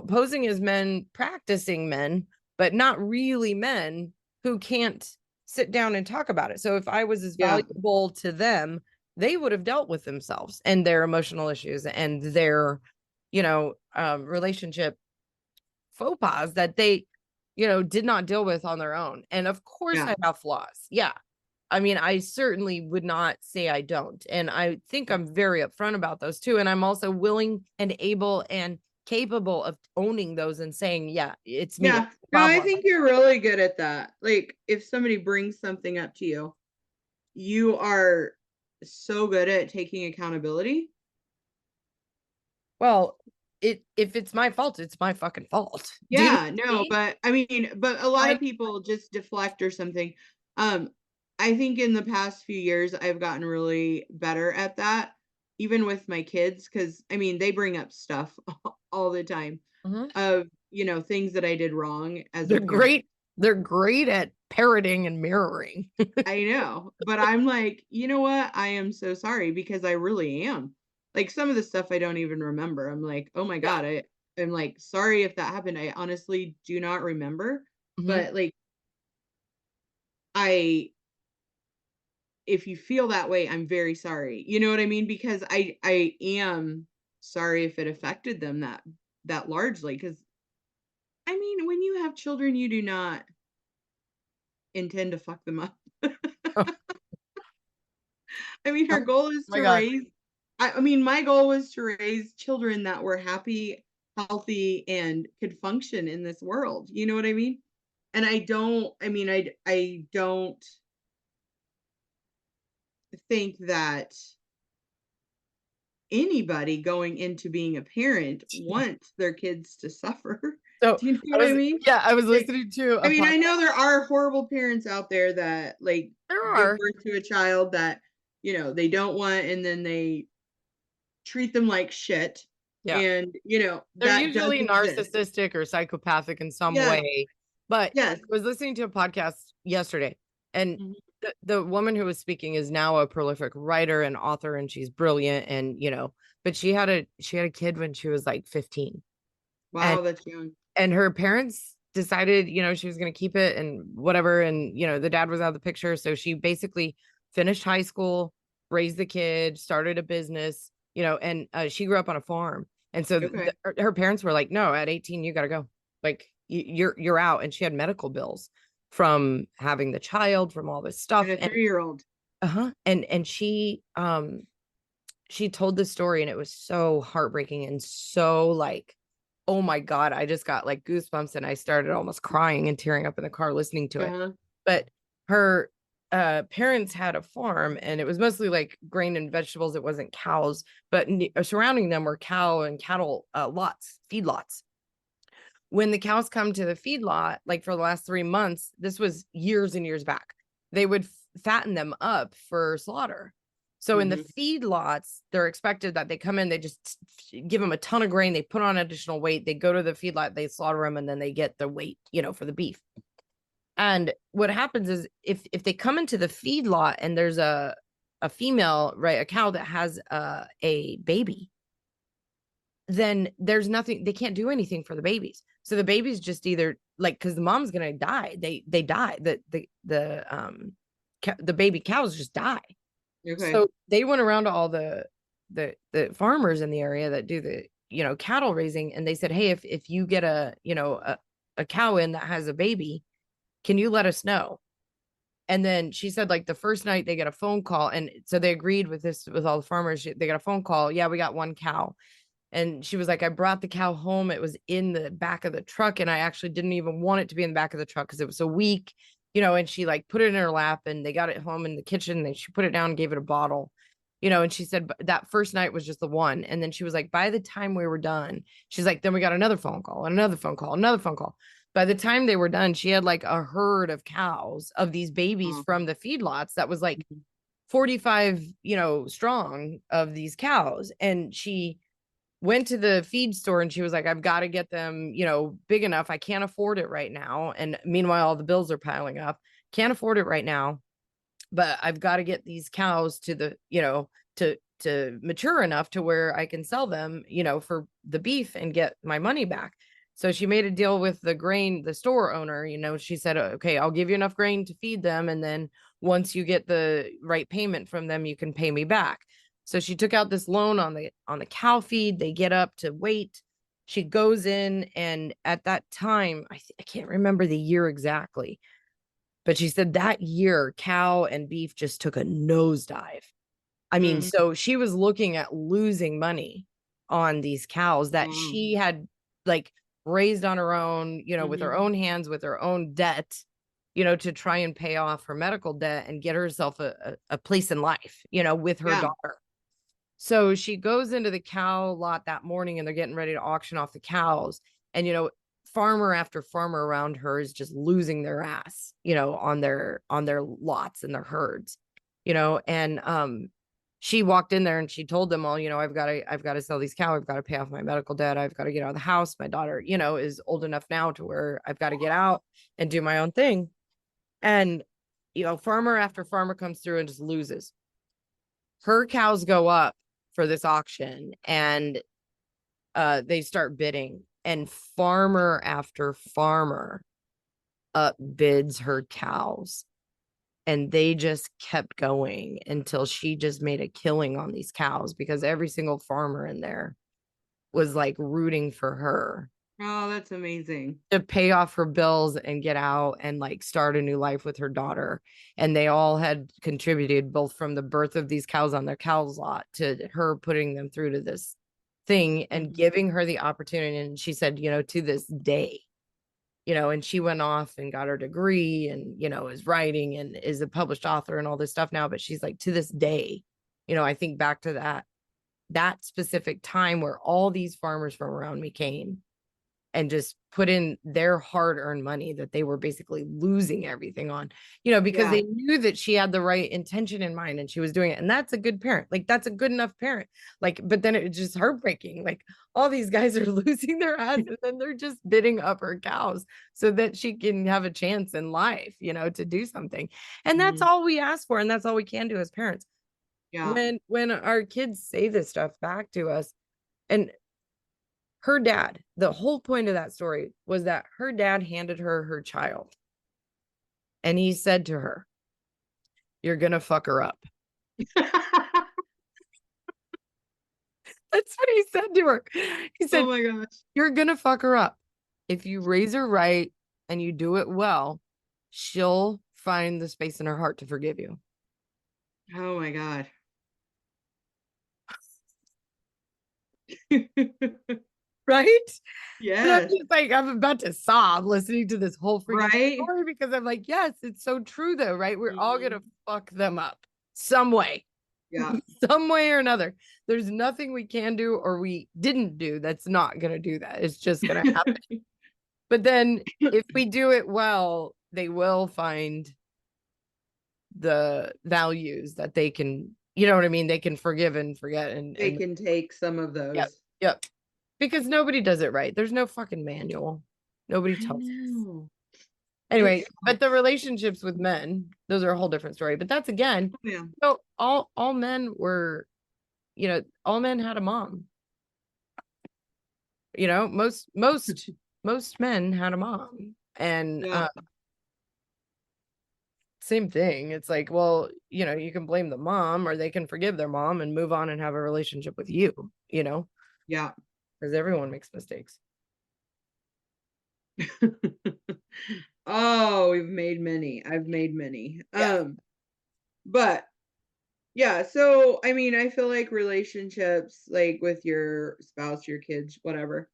Posing as men, practicing men, but not really men who can't sit down and talk about it. So if I was as valuable to them, they would have dealt with themselves and their emotional issues and their, relationship faux pas that they, did not deal with on their own. And of course I have flaws. Yeah. I mean, I certainly would not say I don't. And I think I'm very upfront about those too. And I'm also willing and able and capable of owning those and saying, it's me.
No, I think you're really good at that. Like, if somebody brings something up to you, you are so good at taking accountability.
Well, if it's my fault, it's my fucking fault.
Yeah, no, but I mean, but a lot of people just deflect or something. I think in the past few years, I've gotten really better at that, even with my kids, because I mean, they bring up stuff all the time of, things that I did wrong as
they're great. They're great at parroting and mirroring.
I know, but I'm like, you know what? I am so sorry, because I really am. Like, some of the stuff I don't even remember. I'm like, oh my God, I'm like, sorry if that happened. I honestly do not remember. But like, if you feel that way, I'm very sorry. You know what I mean? Because I am sorry if it affected them that largely. Because I mean, when you have children, you do not intend to fuck them up. I mean, her goal is to raise. I mean, my goal was to raise children that were happy, healthy, and could function in this world. You know what I mean? And I don't think that anybody going into being a parent wants their kids to suffer.
So,
do you know what I mean?
Yeah, I was listening to
I mean, I know there are horrible parents out there that like give birth to a child that, they don't want, and then they treat them like shit.
Yeah.
And,
they're usually narcissistic or psychopathic in some way. But
yes.
I was listening to a podcast yesterday, and the woman who was speaking is now a prolific writer and author, and she's brilliant. And but she had a kid when she was like 15.
Wow, that's young.
And her parents decided, she was going to keep it and whatever. And, the dad was out of the picture. So she basically finished high school, raised the kid, started a business, and she grew up on a farm. And so her parents were like, no, at 18, you got to go. Like you're out. And she had medical bills from having the child, from all this stuff.
And a 3-year-old.
And she told this story, and it was so heartbreaking and so like, oh my God, I just got like goosebumps, and I started almost crying and tearing up in the car listening to it. But her parents had a farm, and it was mostly like grain and vegetables. It wasn't cows, but surrounding them were cow and cattle lots, feedlots. When the cows come to the feedlot, like for the last 3 months, this was years and years back, they would fatten them up for slaughter. So in the feedlots, they're expected that they come in, they just give them a ton of grain, they put on additional weight, they go to the feedlot, they slaughter them, and then they get the weight, for the beef. And what happens is if they come into the feedlot and there's a female, right, a cow that has a baby, then there's nothing, they can't do anything for the babies. So the babies just either like, because the mom's gonna die, they die. The baby cows just die.
Okay.
So they went around to all the farmers in the area that do the cattle raising, and they said, hey, if you get a cow in that has a baby, can you let us know? And then she said, like, the first night they get a phone call, and so they agreed with this with all the farmers. They got a phone call. Yeah, we got one cow. And she was like, I brought the cow home. It was in the back of the truck, and I actually didn't even want it to be in the back of the truck because it was so weak. And she like put it in her lap, and they got it home in the kitchen, and she put it down and gave it a bottle, and she said that first night was just the one. And then she was like, by the time we were done, she's like, then we got another phone call, another phone call, another phone call. By the time they were done, she had like a herd of cows, of these babies from the feedlots that was like 45, strong, of these cows. And she went to the feed store, and she was like, I've got to get them, big enough. I can't afford it right now. And meanwhile, all the bills are piling up. Can't afford it right now, but I've got to get these cows to the, to mature enough to where I can sell them, for the beef and get my money back. So she made a deal with the store owner. She said, okay, I'll give you enough grain to feed them, and then once you get the right payment from them, you can pay me back. So she took out this loan on the cow feed. They get up to weight. She goes in, and at that time, I can't remember the year exactly, but she said that year cow and beef just took a nosedive. I mean, so she was looking at losing money on these cows that she had like raised on her own, with her own hands, with her own debt, to try and pay off her medical debt and get herself a place in life, with her daughter. So she goes into the cow lot that morning, and they're getting ready to auction off the cows. And, farmer after farmer around her is just losing their ass, on their lots and their herds, and she walked in there and she told them all, I've got to sell these cows. I've got to pay off my medical debt. I've got to get out of the house. My daughter, is old enough now to where I've got to get out and do my own thing. And, farmer after farmer comes through and just loses. Her cows go up for this auction, and they start bidding, and farmer after farmer bids her cows, and they just kept going until she just made a killing on these cows, because every single farmer in there was like rooting for her.
Oh, that's amazing.
To pay off her bills and get out and like start a new life with her daughter. And they all had contributed, both from the birth of these cows on their cows lot to her putting them through to this thing and giving her the opportunity. And she said, to this day, and she went off and got her degree and, is writing and is a published author and all this stuff now. But she's like, to this day, I think back to that specific time where all these farmers from around me came. and just put in their hard-earned money that they were basically losing everything on, you know, because they knew that she had the right intention in mind and she was doing it. And that's a good parent. Like, that's a good enough parent. Like, but then it's just heartbreaking. Like, all these guys are losing their ass and then they're just bidding up her cows so that she can have a chance in life, you know, to do something. And that's all we ask for. And that's all we can do as parents.
Yeah.
When our kids say this stuff back to us, and her dad, the whole point of that story was that her dad handed her child. And he said to her, "You're going to fuck her up." That's what he said to her. He said,
"Oh my gosh,
you're going to fuck her up. If you raise her right and you do it well, she'll find the space in her heart to forgive you."
oh my god."
Right? And I'm
Yes.
just like, I'm about to sob listening to this whole freaking
Right?
story because I'm like, yes, it's so true though, right? We're all going to fuck them up some way.
Yeah.
Some way or another. There's nothing we can do or we didn't do that's not going to do that. It's just going to happen. But then if we do it well, they will find the values that they can, you know what I mean? They can forgive and forget.
They can take some of those.
Yep. Because nobody does it right. There's no fucking manual. Nobody
I
tells us.
know.
Anyway,
It's
but the relationships with men, those are a whole different story. But that's again,
yeah.
so all men were, you know, all men had a mom. You know, most men had a mom. And
Yeah.
same thing. It's like, well, you know, you can blame the mom or they can forgive their mom and move on and have a relationship with you, you know?
Yeah.
Because everyone makes mistakes.
Oh, we've made many. I've made many.
Yeah.
But yeah, so I mean, I feel like relationships, like with your spouse, your kids, whatever,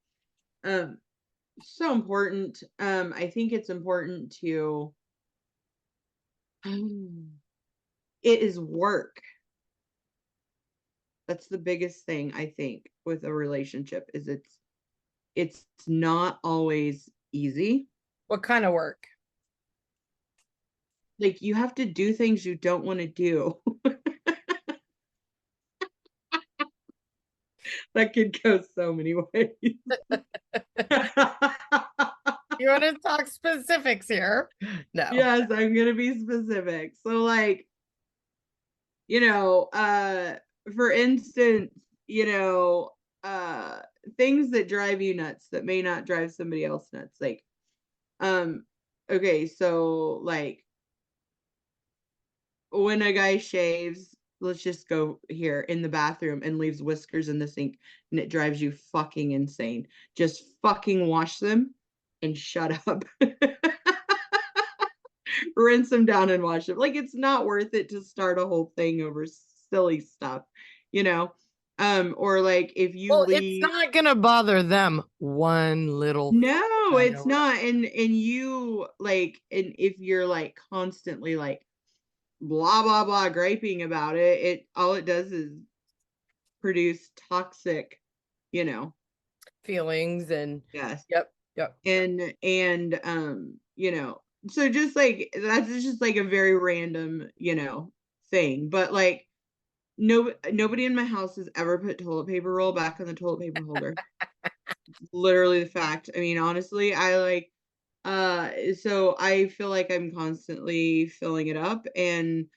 so important. I think it's important to it is work. That's the biggest thing I think with a relationship is it's not always easy.
What kind of work?
Like, you have to do things you don't want to do. That could go so many ways.
You want to talk specifics here? No.
Yes, I'm gonna be specific. So, like, you know, for instance, you know, things that drive you nuts that may not drive somebody else nuts. Like, okay, so like when a guy shaves, let's just go here in the bathroom and leaves whiskers in the sink and it drives you fucking insane. Just fucking wash them and shut up. Rinse them down and wash them. Like, it's not worth it to start a whole thing over silly stuff, you know? Or like if you leave,
it's not gonna bother them one little.
no, it's not. And you like, and if you're like constantly like blah blah blah griping about it, all it does is produce toxic, you know,
feelings and
yes.
Yep.
And you know, so just like that's just like a very random, you know, thing. But like nobody in my house has ever put toilet paper roll back in the toilet paper holder. Literally the fact. I mean, honestly, I like so I feel like I'm constantly filling it up. And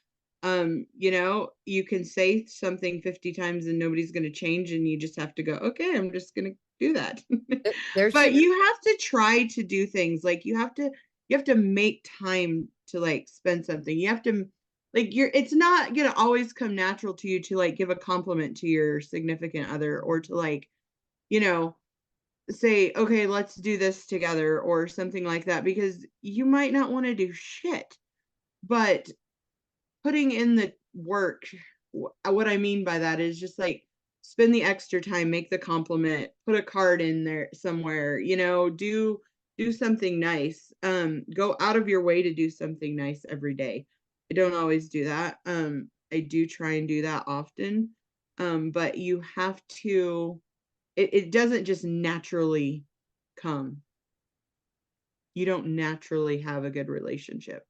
you know, you can say something 50 times and nobody's going to change, and you just have to go, okay, I'm just going to do that. But you have to try to do things. Like, you have to make time to like spend something. You have to like, it's not going to always come natural to you to like give a compliment to your significant other, or to like, you know, say, okay, let's do this together or something like that, because you might not want to do shit. But putting in the work, what I mean by that is just like spend the extra time, make the compliment, put a card in there somewhere, you know, do something nice. Go out of your way to do something nice every day. I don't always do that. I do try and do that often. But you have to, it doesn't just naturally come, you don't naturally have a good relationship.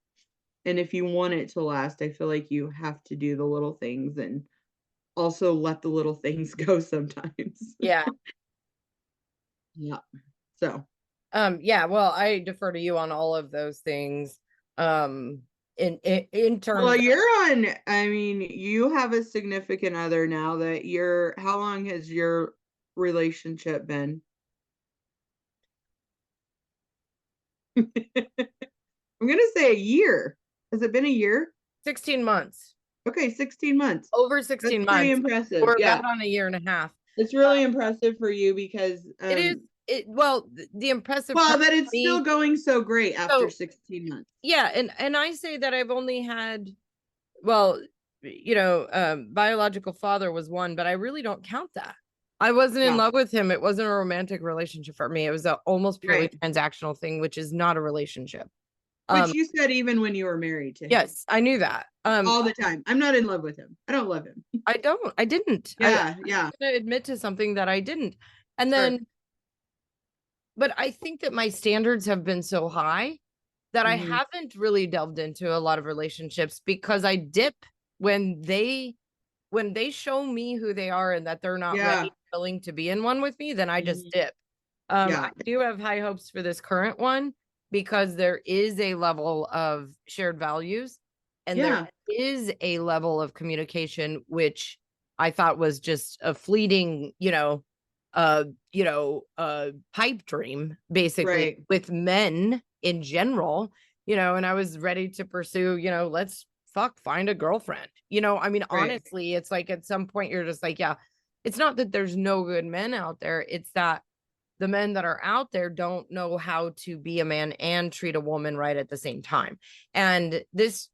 And if you want it to last, I feel like you have to do the little things and also let the little things go sometimes.
Yeah.
Yeah. So,
Yeah, well, I defer to you on all of those things. In terms
well,
of,
I mean, you have a significant other now that how long has your relationship been? I'm going to say a year. Has it been a year?
16 months.
Okay, 16 months.
Over
That's
16
pretty
months.
impressive.
We're
Yeah.
about on a year and a half.
It's really impressive for you because
It is well, the impressive
well,
part
that
for
it's still
me,
going so great after
so
16 months.
yeah, and I say that I've only had, well, biological father was one, but I really don't count that. I wasn't in
Yeah.
love with him. It wasn't a romantic relationship for me. It was a almost purely
Right.
transactional thing, which is not a relationship.
Which you said even when you were married to him.
Yes, I knew that.
All the time. I'm not in love with him. I don't love him.
I didn't.
Yeah,
I'm
yeah.
gonna admit to something that I didn't. And
Sure.
then, but I think that my standards have been so high that I
Mhm.
haven't really delved into a lot of relationships because I dip when they show me who they are and that they're not
Yeah.
ready, willing to be in one with me, then I just
Mhm.
dip.
Yeah.
I do have high hopes for this current one because there is a level of shared values and
Yeah.
there is a level of communication, which I thought was just a fleeting, pipe dream, basically,
Right.
with men in general, and I was ready to pursue, let's find a girlfriend. I mean,
Right.
honestly, it's like at some point you're just like, yeah, it's not that there's no good men out there. It's that the men that are out there don't know how to be a man and treat a woman right at the same time. And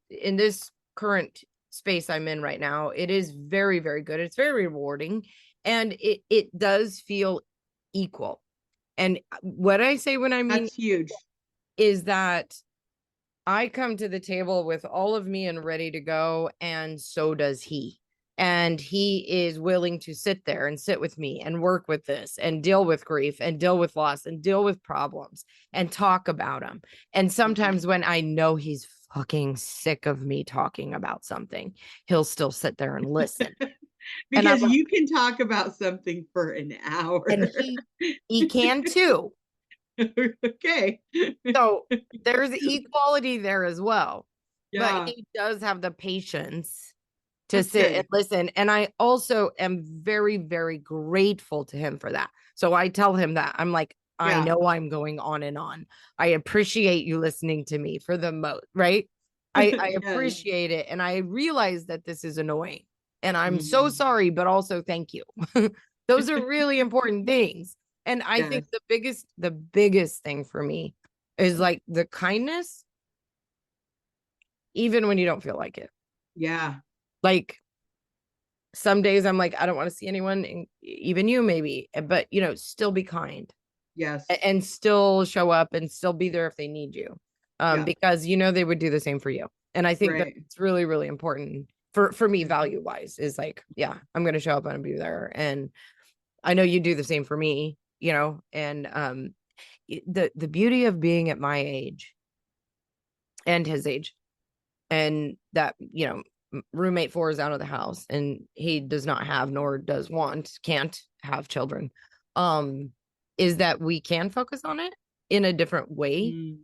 in this current space I'm in right now, it is very, very good. It's very rewarding. And it does feel equal. And what I say when I mean
That's huge.
is that I come to the table with all of me and ready to go, and so does he. And he is willing to sit there and sit with me and work with this and deal with grief and deal with loss and deal with problems and talk about them. And sometimes when I know he's fucking sick of me talking about something, he'll still sit there and listen.
Because you can talk about something for an hour.
And he can too.
Okay.
So there's equality there as well.
Yeah.
But he does have the patience to
That's
sit
good.
and listen. And I also am very, very grateful to him for that. So I tell him that I'm like, I
Yeah.
know I'm going on and on. I appreciate you listening to me for the most, right? I
Yes.
appreciate it. And I realize that this is annoying. And I'm so
Mhm.
sorry, but also thank you. Those are really important things. And I think
Yes.
the biggest thing for me is like the kindness, even when you don't feel like it.
Yeah.
Like some days I'm like, I don't want to see anyone, even you maybe, but still be kind
Yes.
and still show up and still be there if they need you.
Yeah.
Because they would do the same for you. And I think
Right.
that's really, really important for me, value wise, is like, yeah, I'm gonna show up and be there. And I know you do the same for me, and the beauty of being at my age and his age, and that roommate 4 is out of the house and he does not have nor can't have children, is that we can focus on it in a different way.
Mm.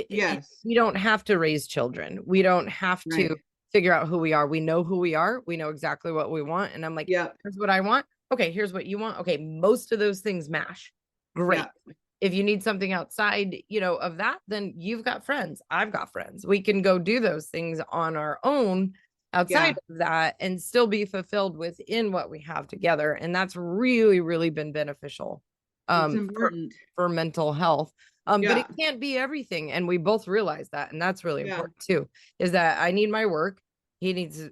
Yes.
We don't have to raise children. We don't have to
Right.
figure out who we are. We know who we are. We know exactly what we want. And I'm like,
Yep.
here's what I want. Okay, here's what you want. Okay, most of those things mash. Great.
Yep.
If you need something outside, of that, then you've got friends. I've got friends. We can go do those things on our own outside of that and still be fulfilled within what we have together. And that's really, really been beneficial
It's important.
for mental health. But
Yeah.
it can't be everything. And we both realize that. And that's really
Yeah.
important too, is that I need my work. He needs,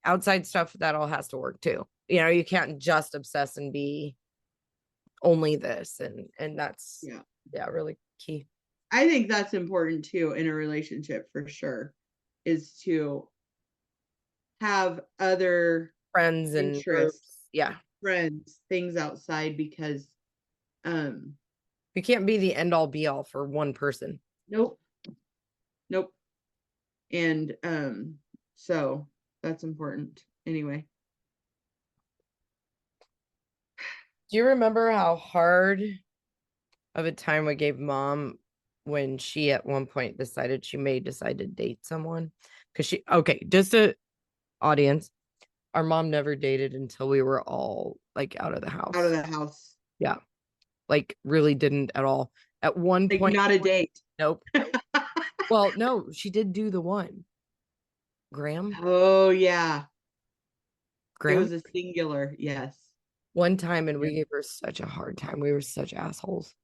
outside stuff that all has to work too. You can't just obsess and be only this. And that's, really key.
I think that's important too in a relationship for sure, is to have other
Friends and
interests,
groups. Yeah.
friends, things outside, because
We can't be the end all be all for one person.
Nope. And so that's important anyway.
Do you remember how hard of a time we gave mom when she at one point decided she may decide to date someone? Because just a audience, our mom never dated until we were all like out of the house.
Out of the house.
Yeah. Like really didn't at all. At one
like
point.
Not a date.
Nope. Well, no, she did do the one. Graham?
Oh, yeah.
Graham?
It was a singular, yes.
One time, and we gave her such a hard time. We were such assholes.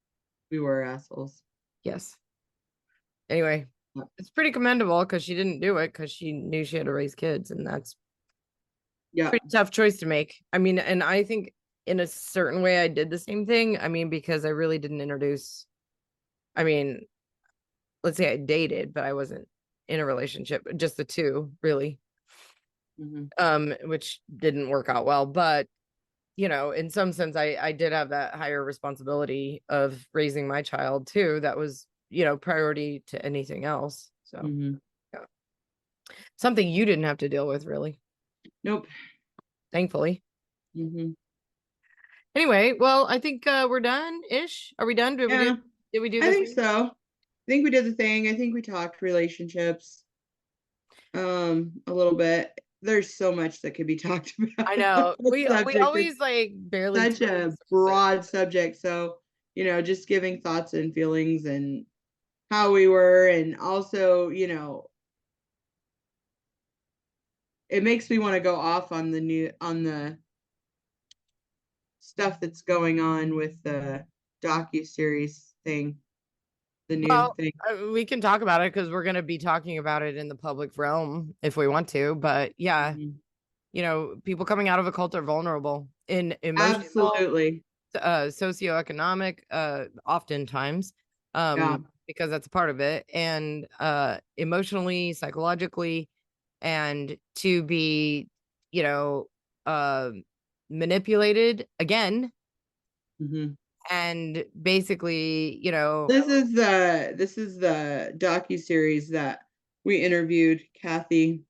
We were assholes.
Yes. Anyway, it's pretty commendable because she didn't do it because she knew she had to raise kids, and that's a pretty tough choice to make. I mean, and I think in a certain way I did the same thing. I mean, because I really didn't introduce, I mean, let's say I dated, but I wasn't in a relationship, just the two, really. Which didn't work out well. But, you know, in some sense, I did have that higher responsibility of raising my child too. That was, you know, priority to anything else. So yeah. Something you didn't have to deal with, really.
Nope.
Thankfully. Anyway, well, I think we're done-ish. Are we done? Did we do this?
I think so. I think we did the thing. I think we talked relationships a little bit. There's so much that could be talked about.
I know. We always like barely
such a broad subject. So, you know, just giving thoughts and feelings and how we were, and also, you know, it makes me want to go off on the stuff that's going on with the docuseries thing. The new thing.
We can talk about it because we're going to be talking about it in the public realm if we want to. But yeah, you know, people coming out of a cult are vulnerable in emotional,
absolutely,
socioeconomic, oftentimes, because that's a part of it, and emotionally, psychologically, and to be, you know, manipulated again. And basically, you know,
this is the docuseries that we interviewed Kathy,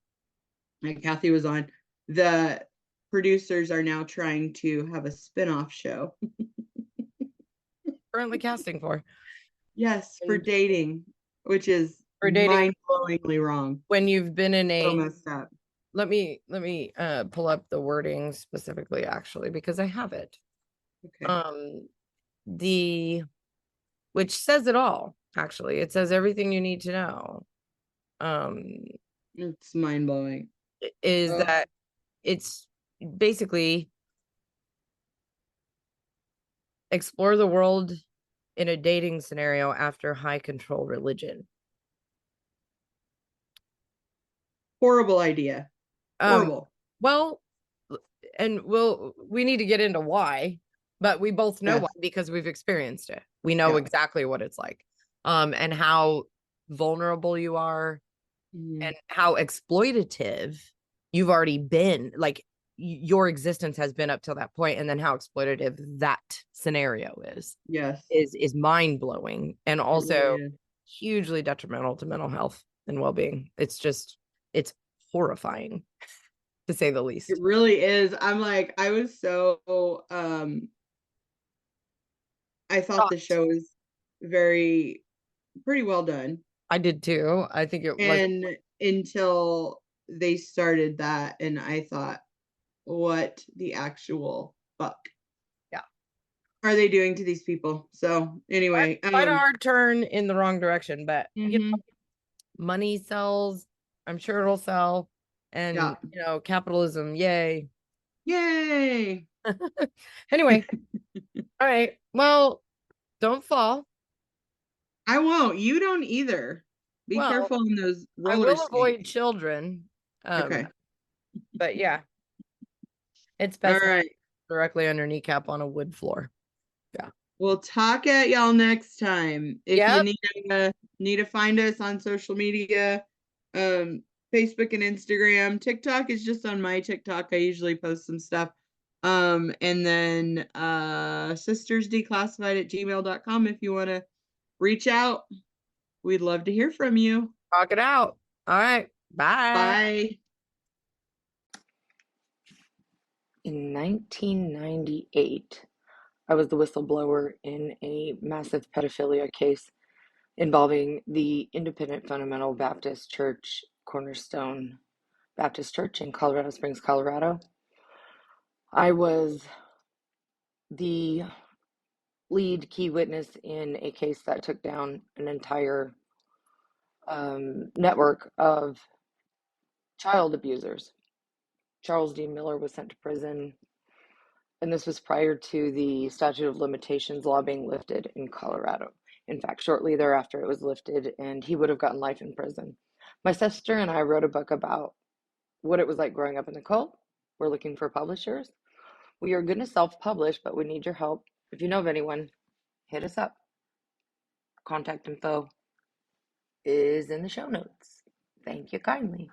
and Kathy was on. The producers are now trying to have a spin-off show.
Currently casting for.
Yes, for dating, which is mind-blowingly wrong.
When you've been in a
so messed up.
Let me pull up the wording specifically, actually, because I have it.
Okay.
Which says it all, actually. It says everything you need to know.
It's mind-blowing.
Is that it's basically explore the world in a dating scenario after high control religion.
Horrible idea. Horrible.
Well, and we need to get into why, but we both know why because we've experienced it. We know exactly what it's like, and how vulnerable you are, and how exploitative you've already been. Like your existence has been up till that point, and then how exploitative that scenario is.
Yes,
is mind blowing, and also hugely detrimental to mental health and well being. It's horrifying, to say the least.
It really is. I'm like, I was so I thought the show was pretty well done.
I did too. I think it was.
And until they started that, and I thought, what the actual fuck are they doing to these people? So anyway,
quite a hard turn in the wrong direction, but you know, money sells. I'm sure it'll sell. And you know, capitalism, yay.
Anyway.
All right. Well, don't fall.
I won't. You don't either. Be careful on those roller skates.
I will avoid children. Okay. But yeah. It's best directly on your kneecap on a wood floor. Yeah.
We'll talk at y'all next time. If you need to find us on social media, Facebook and Instagram. TikTok is just on my TikTok. I usually post some stuff. And then sistersdeclassified@gmail.com if you want to reach out. We'd love to hear from you.
Talk it out. All right. Bye.
Bye.
In 1998, I was the whistleblower in a massive pedophilia case involving the Independent Fundamental Baptist Church, Cornerstone Baptist Church in Colorado Springs, Colorado. I was the lead key witness in a case that took down an entire network of child abusers. Charles D. Miller was sent to prison, and this was prior to the statute of limitations law being lifted in Colorado. In fact, shortly thereafter it was lifted, and he would have gotten life in prison. My sister and I wrote a book about what it was like growing up in the cult. We're looking for publishers. We are going to self-publish, but we need your help. If you know of anyone, hit us up. Contact info is in the show notes. Thank you kindly.